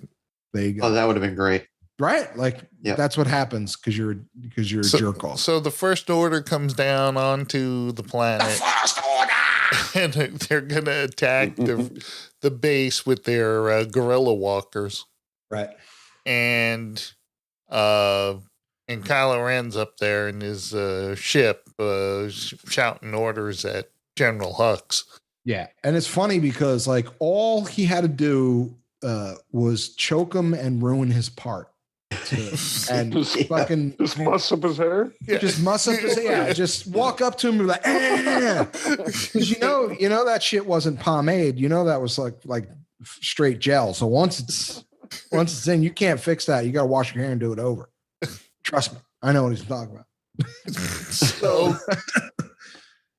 there you go. Oh, that would have been great. Right? Like, that's what happens because you're a jerk off. So the First Order comes down onto the planet. The First Order! And they're going to attack the base with their guerrilla walkers. Right. And Kylo Ren's up there in his ship shouting orders at General Hux. Yeah. And it's funny because, like, all he had to do was choke him and ruin his part. And fucking just muss up his hair. Just muss up his hair. Just walk up to him and be like, because you know that shit wasn't pomade. You know that was like straight gel. So once it's in, you can't fix that. You got to wash your hair and do it over. Trust me, I know what he's talking about.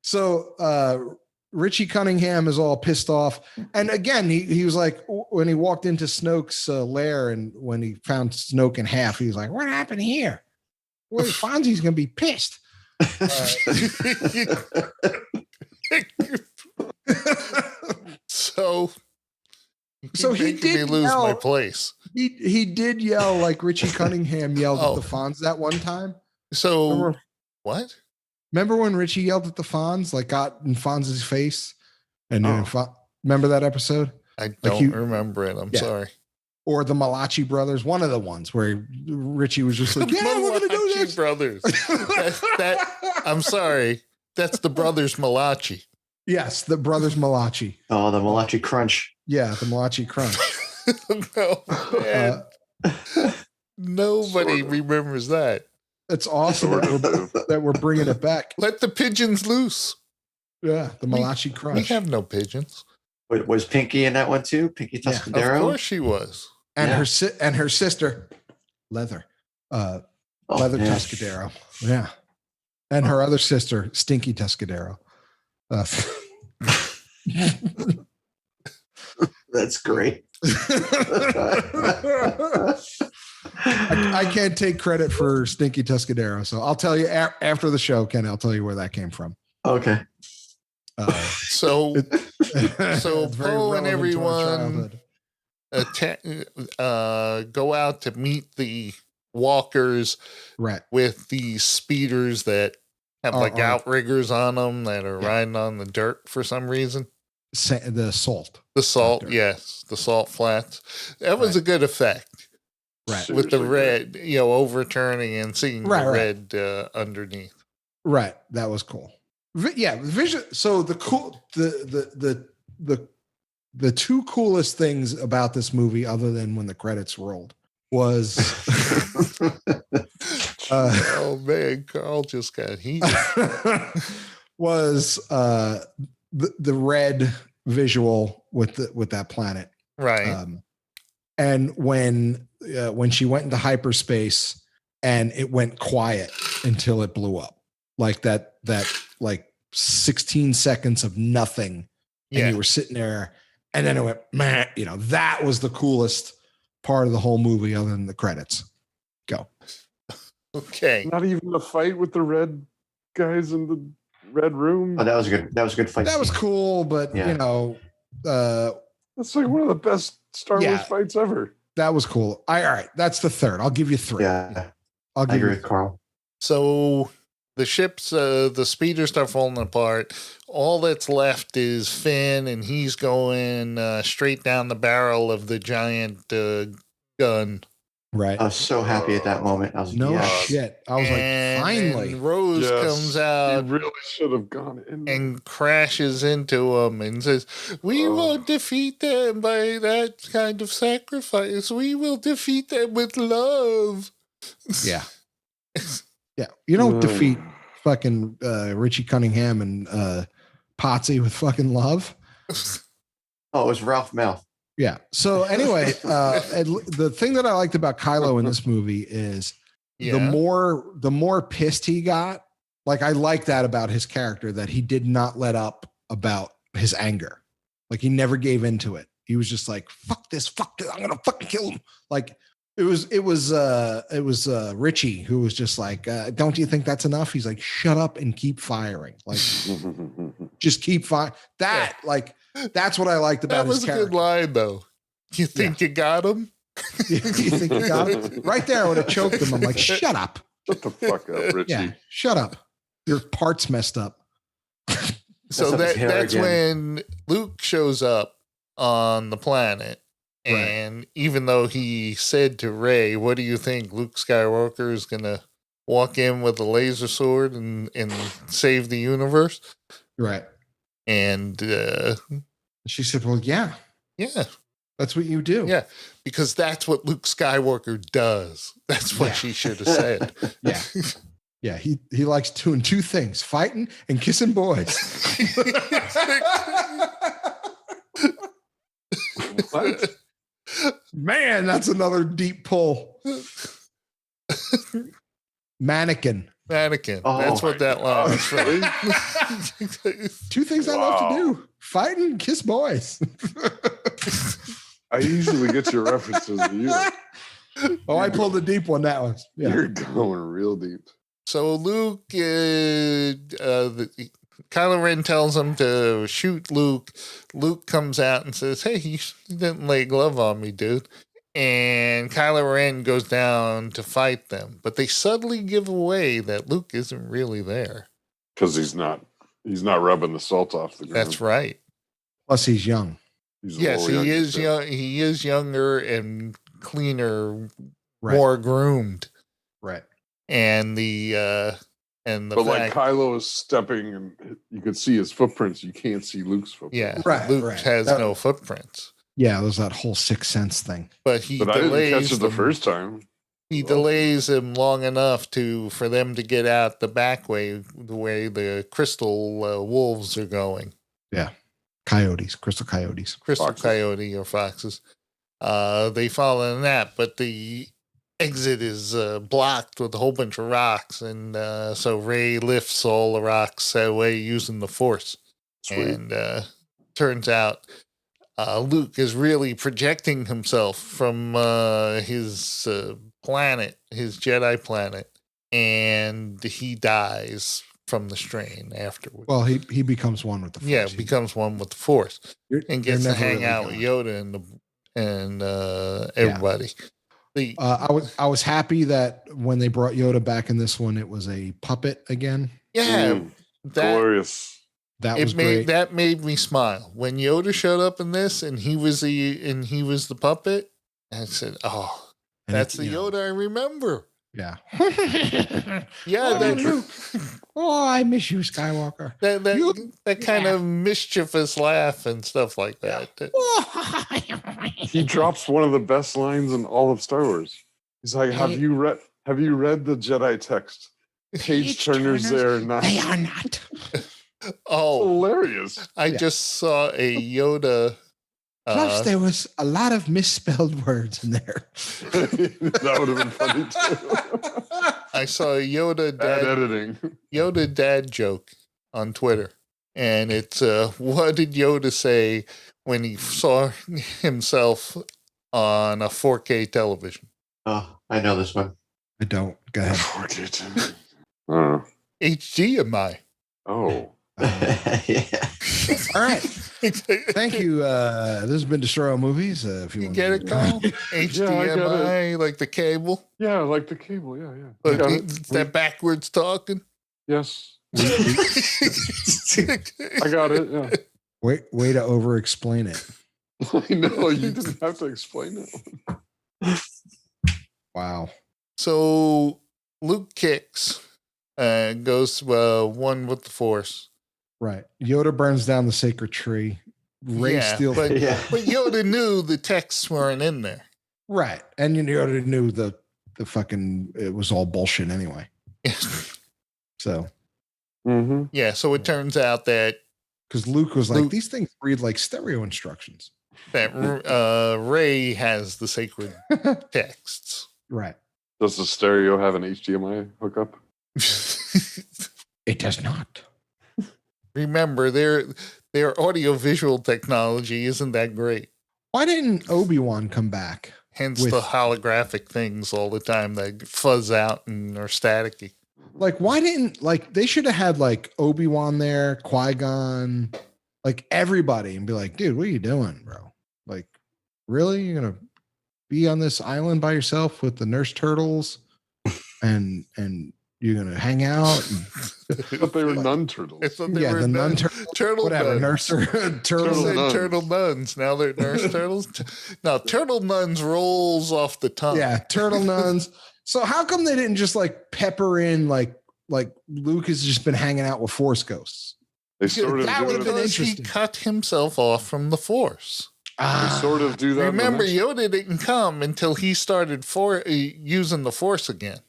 So Richie Cunningham is all pissed off. And again, he was like, when he walked into Snoke's lair and when he found Snoke in half, he was like, what happened here? Well, Fonzie's going to be pissed. So he did lose yell, my place. He did yell like Richie Cunningham yelled at the Fonz that one time. So what? Remember when Richie yelled at the Fonz, like got in Fonz's face? And remember that episode? I don't remember it. I'm sorry. Or the Malachi brothers, one of the ones where Richie was just like, "Yeah, we're gonna do this." Brothers. I'm sorry. That's the brothers Malachi. Yes, the brothers Malachi. Oh, the Malachi Crunch. Yeah, the Malachi Crunch. No, man. Nobody remembers that. It's awesome that we're bringing it back. Let the pigeons loose. Yeah, the Malachi Crunch. We have no pigeons. Wait, was Pinky in that one too? Pinky Tuscadero? Yeah, of course she was. And her sister, Leather. Leather Tuscadero. Yeah. And her other sister, Stinky Tuscadero. That's great. I can't take credit for Stinky Tuscadero, so I'll tell you after the show, Ken. I'll tell you where that came from. Okay. So Poe and everyone go out to meet the walkers, right? With these speeders that have outriggers on them that are riding on the dirt for some reason. The salt. Yes, the salt flats. That was a good effect. Right. With the red, overturning and seeing the red underneath. Right. That was cool. Yeah. Vision. So the two coolest things about this movie, other than when the credits rolled, was oh man, Carl just got heated. Was the red visual with that planet. Right. And when she went into hyperspace and it went quiet until it blew up, like that like 16 seconds of nothing, and you were sitting there And then it went, man, that was the coolest part of the whole movie other than the credits. Go. Okay. Not even the fight with the red guys in the red room. Oh, that was good. That was a good fight. That was scene. cool, but Yeah. That's like one of the best Star Wars fights ever. That was cool. All right, that's the third. I'll give you 3. Yeah, I'll I give agree you with Carl. So the ships, the speeders start falling apart. All that's left is Finn, and he's going straight down the barrel of the giant gun. right. I was so happy at that moment. I was No yes. shit. I was like, finally. And Rose comes out. He really should have gone in and crashes into him and says, "We won't defeat them by that kind of sacrifice. We will defeat them with love." Yeah. Yeah. You don't defeat fucking Richie Cunningham and Potsy with fucking love. Oh, it was Ralph Mouth. Yeah. So anyway, the thing that I liked about Kylo in this movie is the more pissed he got. Like, I like that about his character, that he did not let up about his anger. Like, he never gave into it. He was just like, fuck this, I'm gonna fucking kill him. Like, it was Richie who was just like, don't you think that's enough? He's like, shut up and keep firing. Like, just keep firing. That's what I liked about his character. That was a good line, though. You think you got him? You think you got him? Right there, I would have choked him. I'm like, shut up. Shut the fuck up, Richie. Yeah, shut up. Your part's messed up. So that's when Luke shows up on the planet. And even though he said to Rey, what do you think? Luke Skywalker is going to walk in with a laser sword and save the universe? Right. And she said, well, yeah. Yeah. That's what you do. Yeah. Because that's what Luke Skywalker does. That's what she should have said. Yeah. Yeah. He likes doing 2 things, fighting and kissing boys. What? Man, That's another deep pull. Mannequin. Oh, that's what that line is from. 2 things I love to do: fighting and kiss boys. I usually get your references. Oh, I pulled a deep one. That one. Yeah. You're going real deep. So Luke, Kylo Ren tells him to shoot Luke. Luke comes out and says, "Hey, you didn't lay a glove on me, dude." And Kylo Ren goes down to fight them, but they subtly give away that Luke isn't really there. Because he's not rubbing the salt off the ground. That's right. Plus, he's young. Yes, he is young. He is younger and cleaner, Right. more groomed. Right. And But like Kylo is stepping and you could see his footprints. You can't see Luke's footprints. Yeah, Right, Luke right. has no footprints. Yeah, there's that whole Sixth Sense thing. But he But I didn't delays catch it the them. first time. He delays him long enough for them to get out the back way, the way the crystal wolves are going. Yeah. Coyotes, crystal coyotes. Crystal Foxes. coyote or foxes. They follow in that, but the exit is blocked with a whole bunch of rocks, and so Rey lifts all the rocks away using the Force. Sweet. And turns out Luke is really projecting himself from his planet, his Jedi planet, and he dies from the strain afterwards. Well, he becomes one with the Force. Yeah, becomes one with the Force and gets to never hang really out with gone. Yoda and everybody. I was happy that when they brought Yoda back in this one, it was a puppet again. Yeah, that Glorious. That was great. That made me smile when Yoda showed up in this, and he was the puppet. And I said, "Oh, And that's it, the you know, Yoda I remember." Yeah. Yeah, Oh, I miss you, Skywalker. that kind of mischievous laugh and stuff like that. He drops one of the best lines in all of Star Wars. He's like, "Have you read the Jedi text? Page turners there are not." They are not. Oh, Hilarious. I just saw a Yoda. Plus, there was a lot of misspelled words in there. That would have been funny too. I saw a Yoda Bad editing. dad joke on Twitter, and it's what did Yoda say when he saw himself on a 4K television. Oh, I know this one. I don't. Go ahead. 4K. I don't know. HDMI. Oh. Yeah. All right. Thank you. This has been Destroy All Movies. If you You want get to it, Carl? HDMI, like the cable. Yeah, like the cable. Yeah. Like Got it. that backwards talking. Yes. I got it. Yeah. way to over explain it. I know you didn't have to explain it. Wow. So Luke kicks, goes one with the Force. Right. Yoda burns down the sacred tree. Rey steals. but Yeah. Yoda knew the texts weren't in there. Right. And Yoda knew the fucking, it was all bullshit anyway. So. Mm-hmm. Yeah, so it turns out that Because Luke was like, these things read like stereo instructions. Rey has the sacred texts. Right. Does the stereo have an HDMI hookup? It does not. Remember, their audio-visual technology isn't that great. Why didn't Obi-Wan come back? Hence With- the holographic things all the time that fuzz out and are staticky. Like, why didn't, like, they should have had, like, Obi-Wan there, Qui-Gon, like, everybody, and be like, dude, what are you doing, bro? Like, really? You're going to be on this island by yourself with the nurse turtles and you're going to hang out? I thought they were nun turtles. I thought they Yeah, were the nun turtle whatever, nuns. turtle Turtle nuns. Turtle nuns. Now they're nurse turtles. Now turtle nuns rolls off the tongue. Yeah, turtle nuns. So how come they didn't just like pepper in like Luke has just been hanging out with Force ghosts? They sort of that do would've it. been Because he interesting. cut himself off from the Force. They sort of do that. in the Remember, next- Yoda didn't come until he started using the Force again.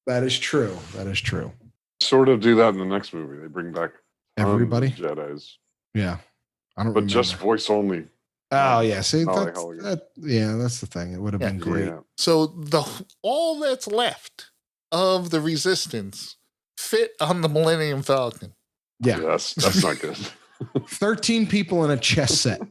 That is true. That is true. Sort of do that in the next movie. They bring back Everybody. Jedis, Yeah, I don't. but remember. just voice only. Oh yeah. See Holly, that's the thing. It would have Yeah. been great. Yeah. So all that's left of the Resistance fit on the Millennium Falcon. Yeah. That's not good. 13 people in a chess set.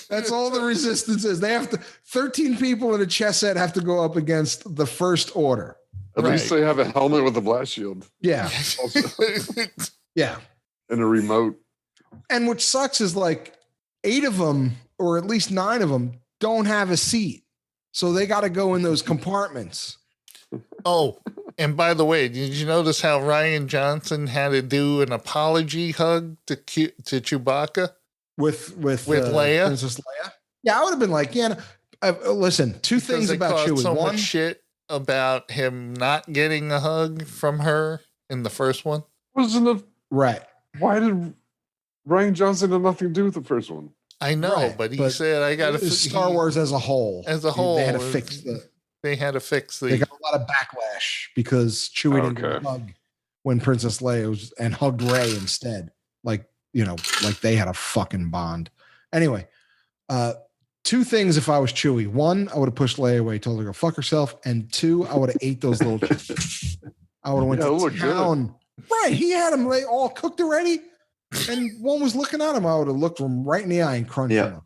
That's all the resistance is. They have to 13 people in a chess set have to go up against the First Order. At least they have a helmet with a blast shield Yeah. Yeah. and a remote. And what sucks is like 8 of them, or at least 9 of them, don't have a seat. So they got to go in those compartments. Oh, and by the way, did you notice how Ryan Johnson had to do an apology hug to Chewbacca? With Leia? Princess Leia. Yeah, I would have been like, yeah. Listen, two Because things they about caused Chewie. so One, much shit about him not getting a hug from her in the first one. Wasn't it? right? Why did Ryan Johnson have nothing to do with the first one? I know, Right, but he but said, "I got to Star Wars as a whole. as a whole. they had to fix the. They had to fix They the. got a lot of backlash because Chewie didn't get a Okay. hug when Princess Leia was and hugged Rey instead. Like like they had a fucking bond. Anyway, 2 things if I was Chewie. 1, I would have pushed Leia away, told her to go fuck herself, and 2, I would have ate those little chips. I would have went Yeah, it to looked good. town. Right, he had them they all cooked already, and one was looking at him. I would have looked him right in the eye and crunched Yeah. him.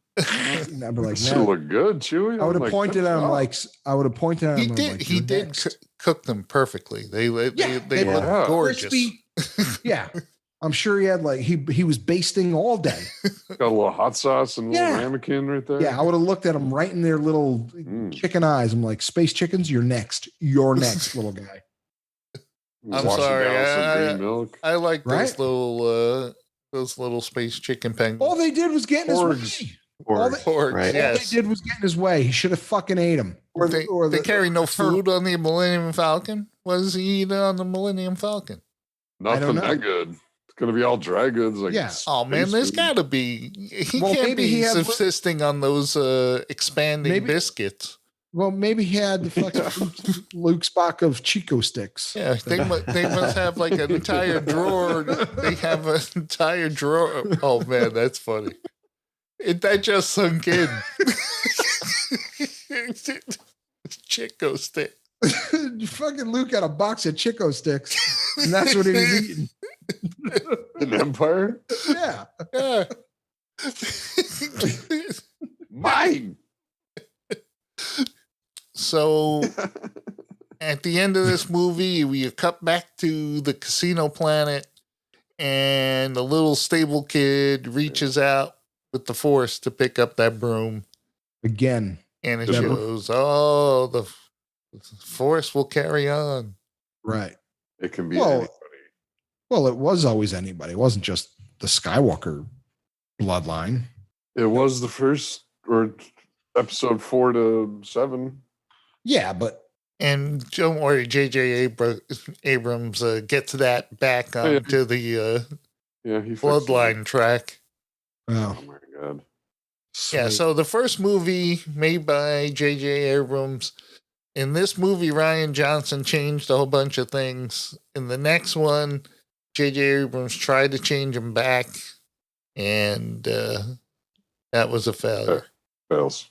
And I'd be like, Should no. look good, Chewie. I would have Like, pointed good at him job. like I would have pointed at him. He and did. like, He "You're did next." cook them perfectly. They Yeah, they look were gorgeous. Crispy. Yeah, I'm sure he had like he was basting all day. Got a little hot sauce and a little Yeah. ramekin right there. Yeah, I would have looked at him right in their little Mm. chicken eyes. I'm like, space chickens, you're next. You're next, little guy. I'm Washing sorry, down some green milk. I like Right? those little space chicken penguins. All they did was get in his Porgs. way. Or, All they- Porgs, right. All yes. they did was get in his way. He should have fucking ate him. They carry no food on the Millennium Falcon. What does he eat on the Millennium Falcon? I don't Nothing know. that good. It's gonna be all dry goods. Like Yeah. Oh man, space there's food. got to be. He Well, can't maybe be he had- subsisting on those expanding Maybe- biscuits. Well, maybe he had the fucking Luke's box of Chico sticks. Yeah, they must have like an entire drawer. They have an entire drawer. Oh man, that's funny. That just sunk in. Chico stick. Fucking Luke had a box of Chico sticks, and that's what he was eating. An Empire? Yeah. Yeah. Mine. So at the end of this movie, we cut back to the casino planet, and the little stable kid reaches out with the Force to pick up that broom. Again. And it Yeah. shows, oh, the Force will carry on. Right. It can be Well, anybody. Well, it was always anybody. It wasn't just the Skywalker bloodline. It was the first, or episode 4 to 7. Yeah, but And don't worry, J.J. Abrams gets that back Oh, yeah. onto the Yeah, he fixed bloodline track. it. oh, Oh my god. Yeah, sweet. so the first movie made by J.J. Abrams. In this movie, Ryan Johnson changed a whole bunch of things. In the next one, J.J. Abrams tried to change them back, and that was a failure. Fails.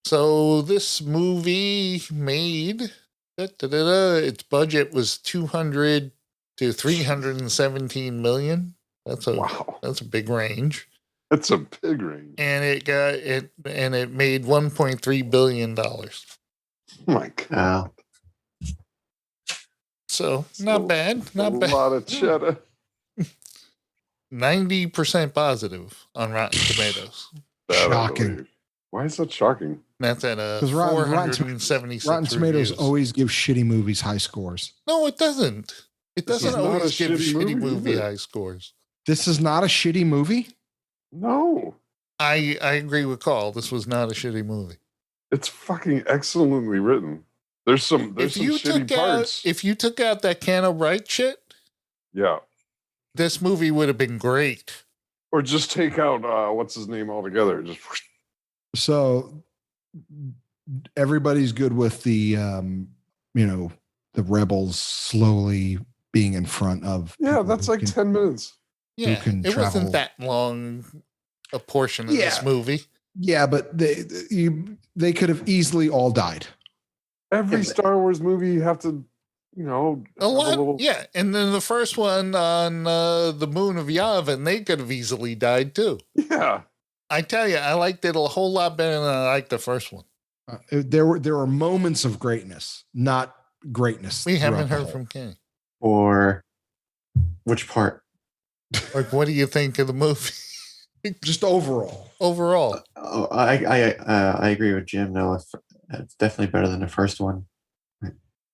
So this movie made its budget was 200 to 317 million. That's a big range. That's a big range. And it made 1.3 billion dollars. Oh my god. Wow. So not bad, not a bad. lot of cheddar. 90% positive on Rotten Tomatoes. That I Shocking. believe. Why is that shocking? That's at a 'Cause Rotten 476 Rotten Tomatoes reviews. always give shitty movies high scores. No, it doesn't. It This doesn't is not a always give shitty shitty movie movie either. high scores. This is not a shitty movie. No. I agree with Carl. This was not a shitty movie. It's fucking excellently written. There's some shitty parts. If you took out that Cano Bright shit, Yeah. this movie would have been great. Or just take out what's his name altogether. Just So everybody's good with the the rebels slowly being in front of yeah, people that's who like can- 10 minutes. Yeah, can it travel. wasn't that long a portion of this Yeah. movie. Yeah, but they could have easily all died. Every Yeah, but- Star Wars movie you have to, A have lot, little- yeah. And then the first one on the moon of Yavin, they could have easily died too. Yeah. I tell you, I liked it a whole lot better than I liked the first one. There were moments of greatness, not greatness. We haven't throughout the heard whole. from Kenny. Or which part? Like, what do you think of the movie Just overall. overall? Oh, I agree with Jim. No, it's definitely better than the first one.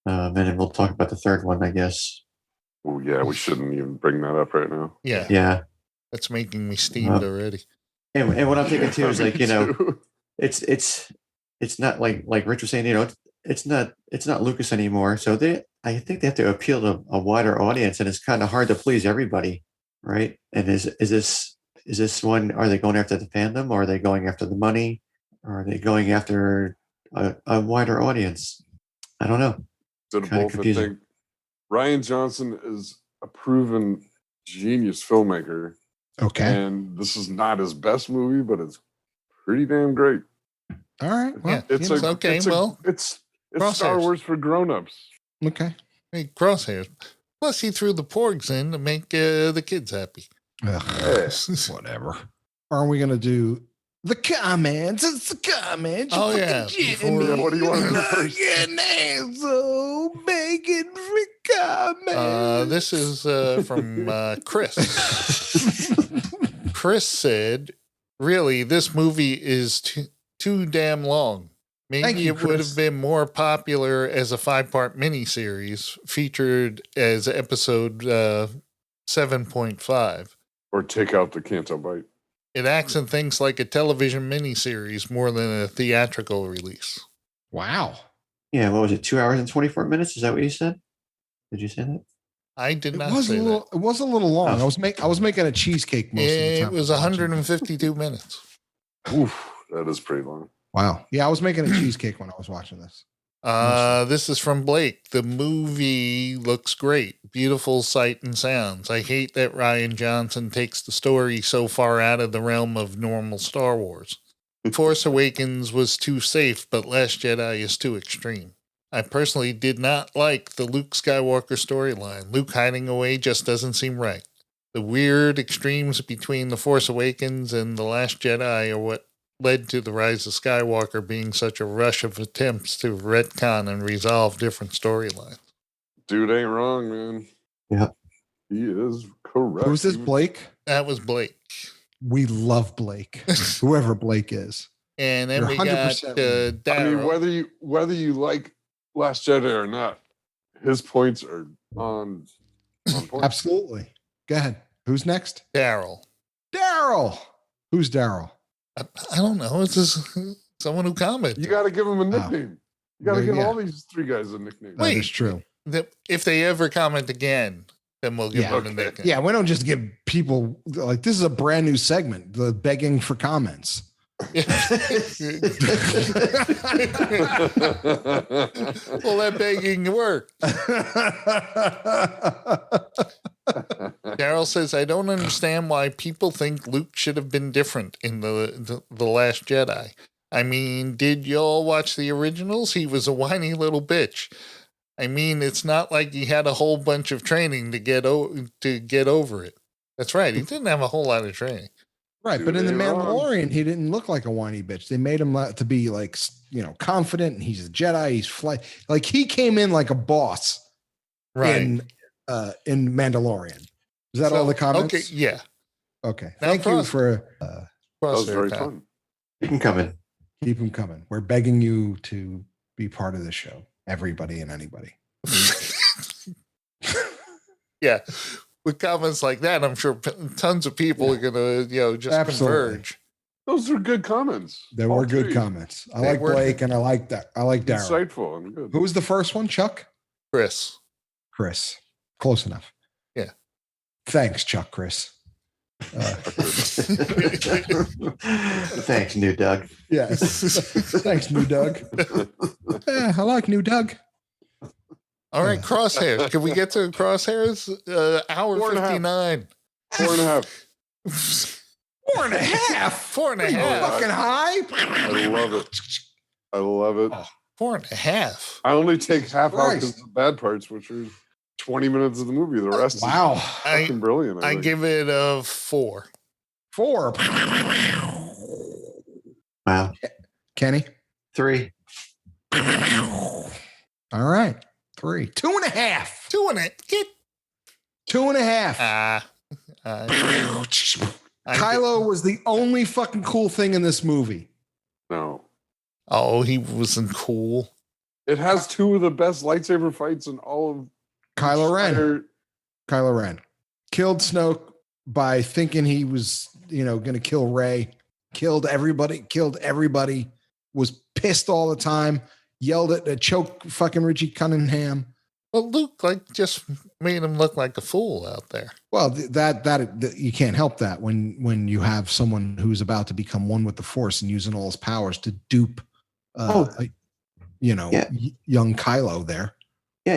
And then we'll talk about the third one, I guess. Oh yeah, we shouldn't even bring that up right now. Yeah, Yeah, that's making me steamed already. and what I'm thinking too is like Me too. it's not like Rich was saying. It's not Lucas anymore. So I think they have to appeal to a wider audience, and it's kind of hard to please everybody, right? And is this one? Are they going after the fandom, or are they going after the money, or are they going after a wider audience? I don't know. Did Kinda both. I confusing. think Ryan Johnson is a proven genius filmmaker, Okay. and this is not his best movie, but it's pretty damn great. All right. Well, Yeah, It's you a, know, okay, It's well, it's Star crosshairs. Wars for grown-ups. okay. Hey, crosshairs. Plus, he threw the porgs in to make the kids happy. Ugh, Yeah. whatever. Aren't we gonna do the comments? It's the comments. Oh, You yeah, fucking before- kidding me? Yeah, what do you wanna do You're first? an asshole begging for comments. This is from Chris. Chris said, really, this movie is too damn long. Thank Maybe you, it would Chris. have been more popular as a 5-part miniseries featured as episode 7.5. Or take out the Canto Bite. It acts and thinks like a television miniseries more than a theatrical release. Wow. Yeah, what was it? 2 hours and 24 minutes? Is that what you said? Did you say that? I did It not was say a little. It was a little long. Oh. I was making a cheesecake most of the that. time. It was 152 minutes. Oof, that is pretty long. Wow. Yeah, I was making a cheesecake when I was watching this. This is from Blake. The movie looks great. Beautiful sight and sounds. I hate that Ryan Johnson takes the story so far out of the realm of normal Star Wars. Force Awakens was too safe, but Last Jedi is too extreme. I personally did not like the Luke Skywalker storyline. Luke hiding away just doesn't seem right. The weird extremes between The Force Awakens and The Last Jedi are what led to The Rise of Skywalker being such a rush of attempts to retcon and resolve different storylines. Dude ain't wrong, man. Yeah. He is correct. Who's this, Blake? That was Blake. We love Blake, whoever Blake is. And then You're we got 100% Daryl. I mean, whether you like Last Jedi or not, his points are on point. Absolutely. Go ahead. Who's next? Daryl. Daryl. Who's Daryl? I don't know. It's just someone who commented. You got to give him a nickname. You got to give Yeah. all these three guys a nickname. That is true. If they ever comment again, then we'll give Yeah. them a Okay. nickname. Yeah, we don't just give people like this is a brand new segment, the begging for comments. Well, that begging worked. Daryl says, I don't understand why people think Luke should have been different in the Last Jedi. I mean, did y'all watch the originals? He was a whiny little bitch. I mean, it's not like he had a whole bunch of training to get over it. That's right. He didn't have a whole lot of training. Right, Dude, but in The they wrong. Mandalorian, he didn't look like a whiny bitch. They made him to be like, confident, and he's a Jedi. He's like he came in like a boss in Mandalorian. Is that all the comments? Okay, yeah. Okay. Now Thank you cross- for That was very fun. You can come in. keep them coming. We're begging you to be part of the show. Everybody and anybody. Yeah. With comments like that, I'm sure tons of people are going to, just Absolutely. converge. Those are good comments. There All were good three. comments. I They like were. Blake and I like that. I like Daryl. Insightful and good. Who was the first one? Chuck? Chris. Chris. Close enough. Yeah. Thanks, Chuck, Chris. Thanks, new Doug. Yes. Thanks, new Doug. I like new Doug. All right, crosshairs. Can we get to crosshairs? Hour 4.5. 59. 4.5. 4.5. 4.5. Fucking high. I love it. I love it. 4.5. I only take half out Christ. because the bad parts, which are 20 minutes of the movie. The rest Wow. is fucking brilliant. I think. give it a 4. 4. Wow. Kenny. 3. All right. 3. 2.5. 2.5. 2.5. Kylo was the only fucking cool thing in this movie. No. Oh, he wasn't cool. It has two of the best lightsaber fights in all of Kylo Ren. entire- Kylo Ren killed Snoke by thinking he was, going to kill Rey. Killed everybody. Was pissed all the time. Yelled at choke fucking Richie Cunningham. Well, Luke just made him look like a fool out there. Well, that you can't help that when you have someone who's about to become one with the Force and using all his powers to dupe, young Kylo there. Yeah,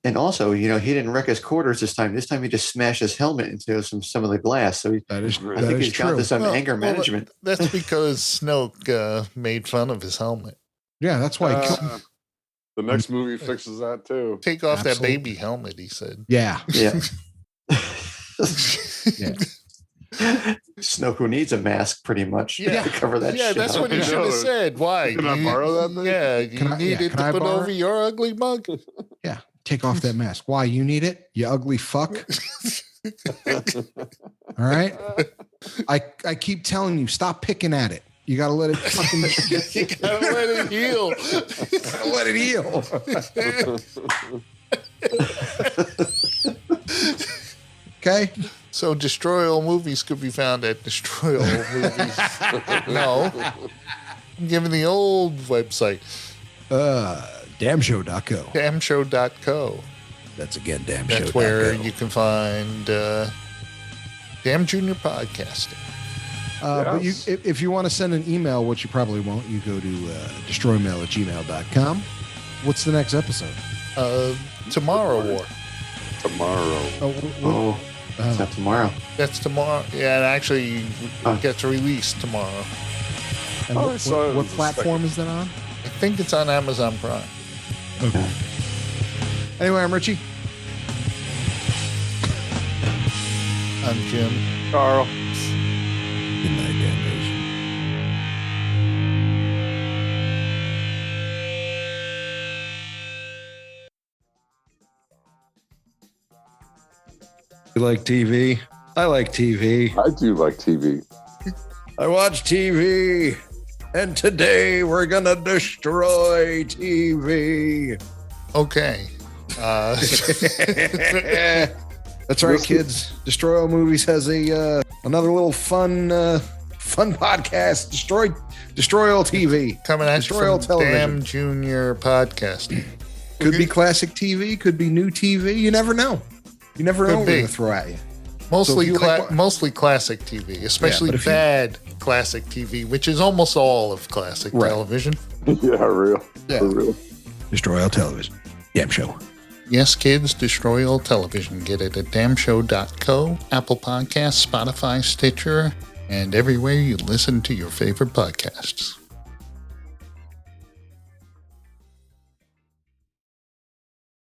and also, he didn't wreck his quarters this time. This time he just smashed his helmet into some of the glass. So That is I I that think is he's down true. to some Well, anger management. That's because Snoke made fun of his helmet. Yeah, that's why. He killed, the next movie fixes that too. Take off that Absolutely. baby helmet, he said. yeah, Yeah. yeah. Snoke, who needs a mask pretty much Yeah. to cover that Yeah, shit that's up. what he I should have know. said. Why? Can I borrow that thing? Yeah, you Can I- need yeah, it can to I put borrow over it? your ugly mug? Yeah. Take off that mask. Why? You need it? You ugly fuck. All right. I keep telling you, stop picking at it. You gotta let it fucking You gotta let it heal. gotta let it heal. Okay. So Destroy All Movies could be found at Destroy All Movies. No. I'm giving the old website, Damnshow.co. damnshow.co. That's again damnshow.co. That's where you can find Damn Junior Podcasting. But Yes. if you want to send an email, which you probably won't, you go to destroymail@gmail.com. What's the next episode? Tomorrow War. Tomorrow. Oh, it's not tomorrow. That's tomorrow. Yeah, it actually Oh. gets released tomorrow. and Oh, I saw it what was the platform is that on? I think it's on Amazon Prime. Okay. Anyway, I'm Richie. I'm Jim. Carl. Good night, damnation. You like TV? I like TV. I do like TV. I watch TV. And today we're going to destroy TV. Okay. That's right, kids. Destroy All Movies has a another little fun podcast. Destroy All TV. Coming at you Destroy All from Television. Damn Junior Podcasting. Could be classic TV. Could be new TV. You never know. You never know Could what be. we're going to throw at you. Mostly, So if you like- mostly classic TV, especially but if you- bad classic TV, which is almost all of classic Right. television. Yeah, real. Yeah. For real. Destroy All Television. Damn show. Yes, kids, destroy all television. Get it at damnshow.co, Apple Podcasts, Spotify, Stitcher, and everywhere you listen to your favorite podcasts.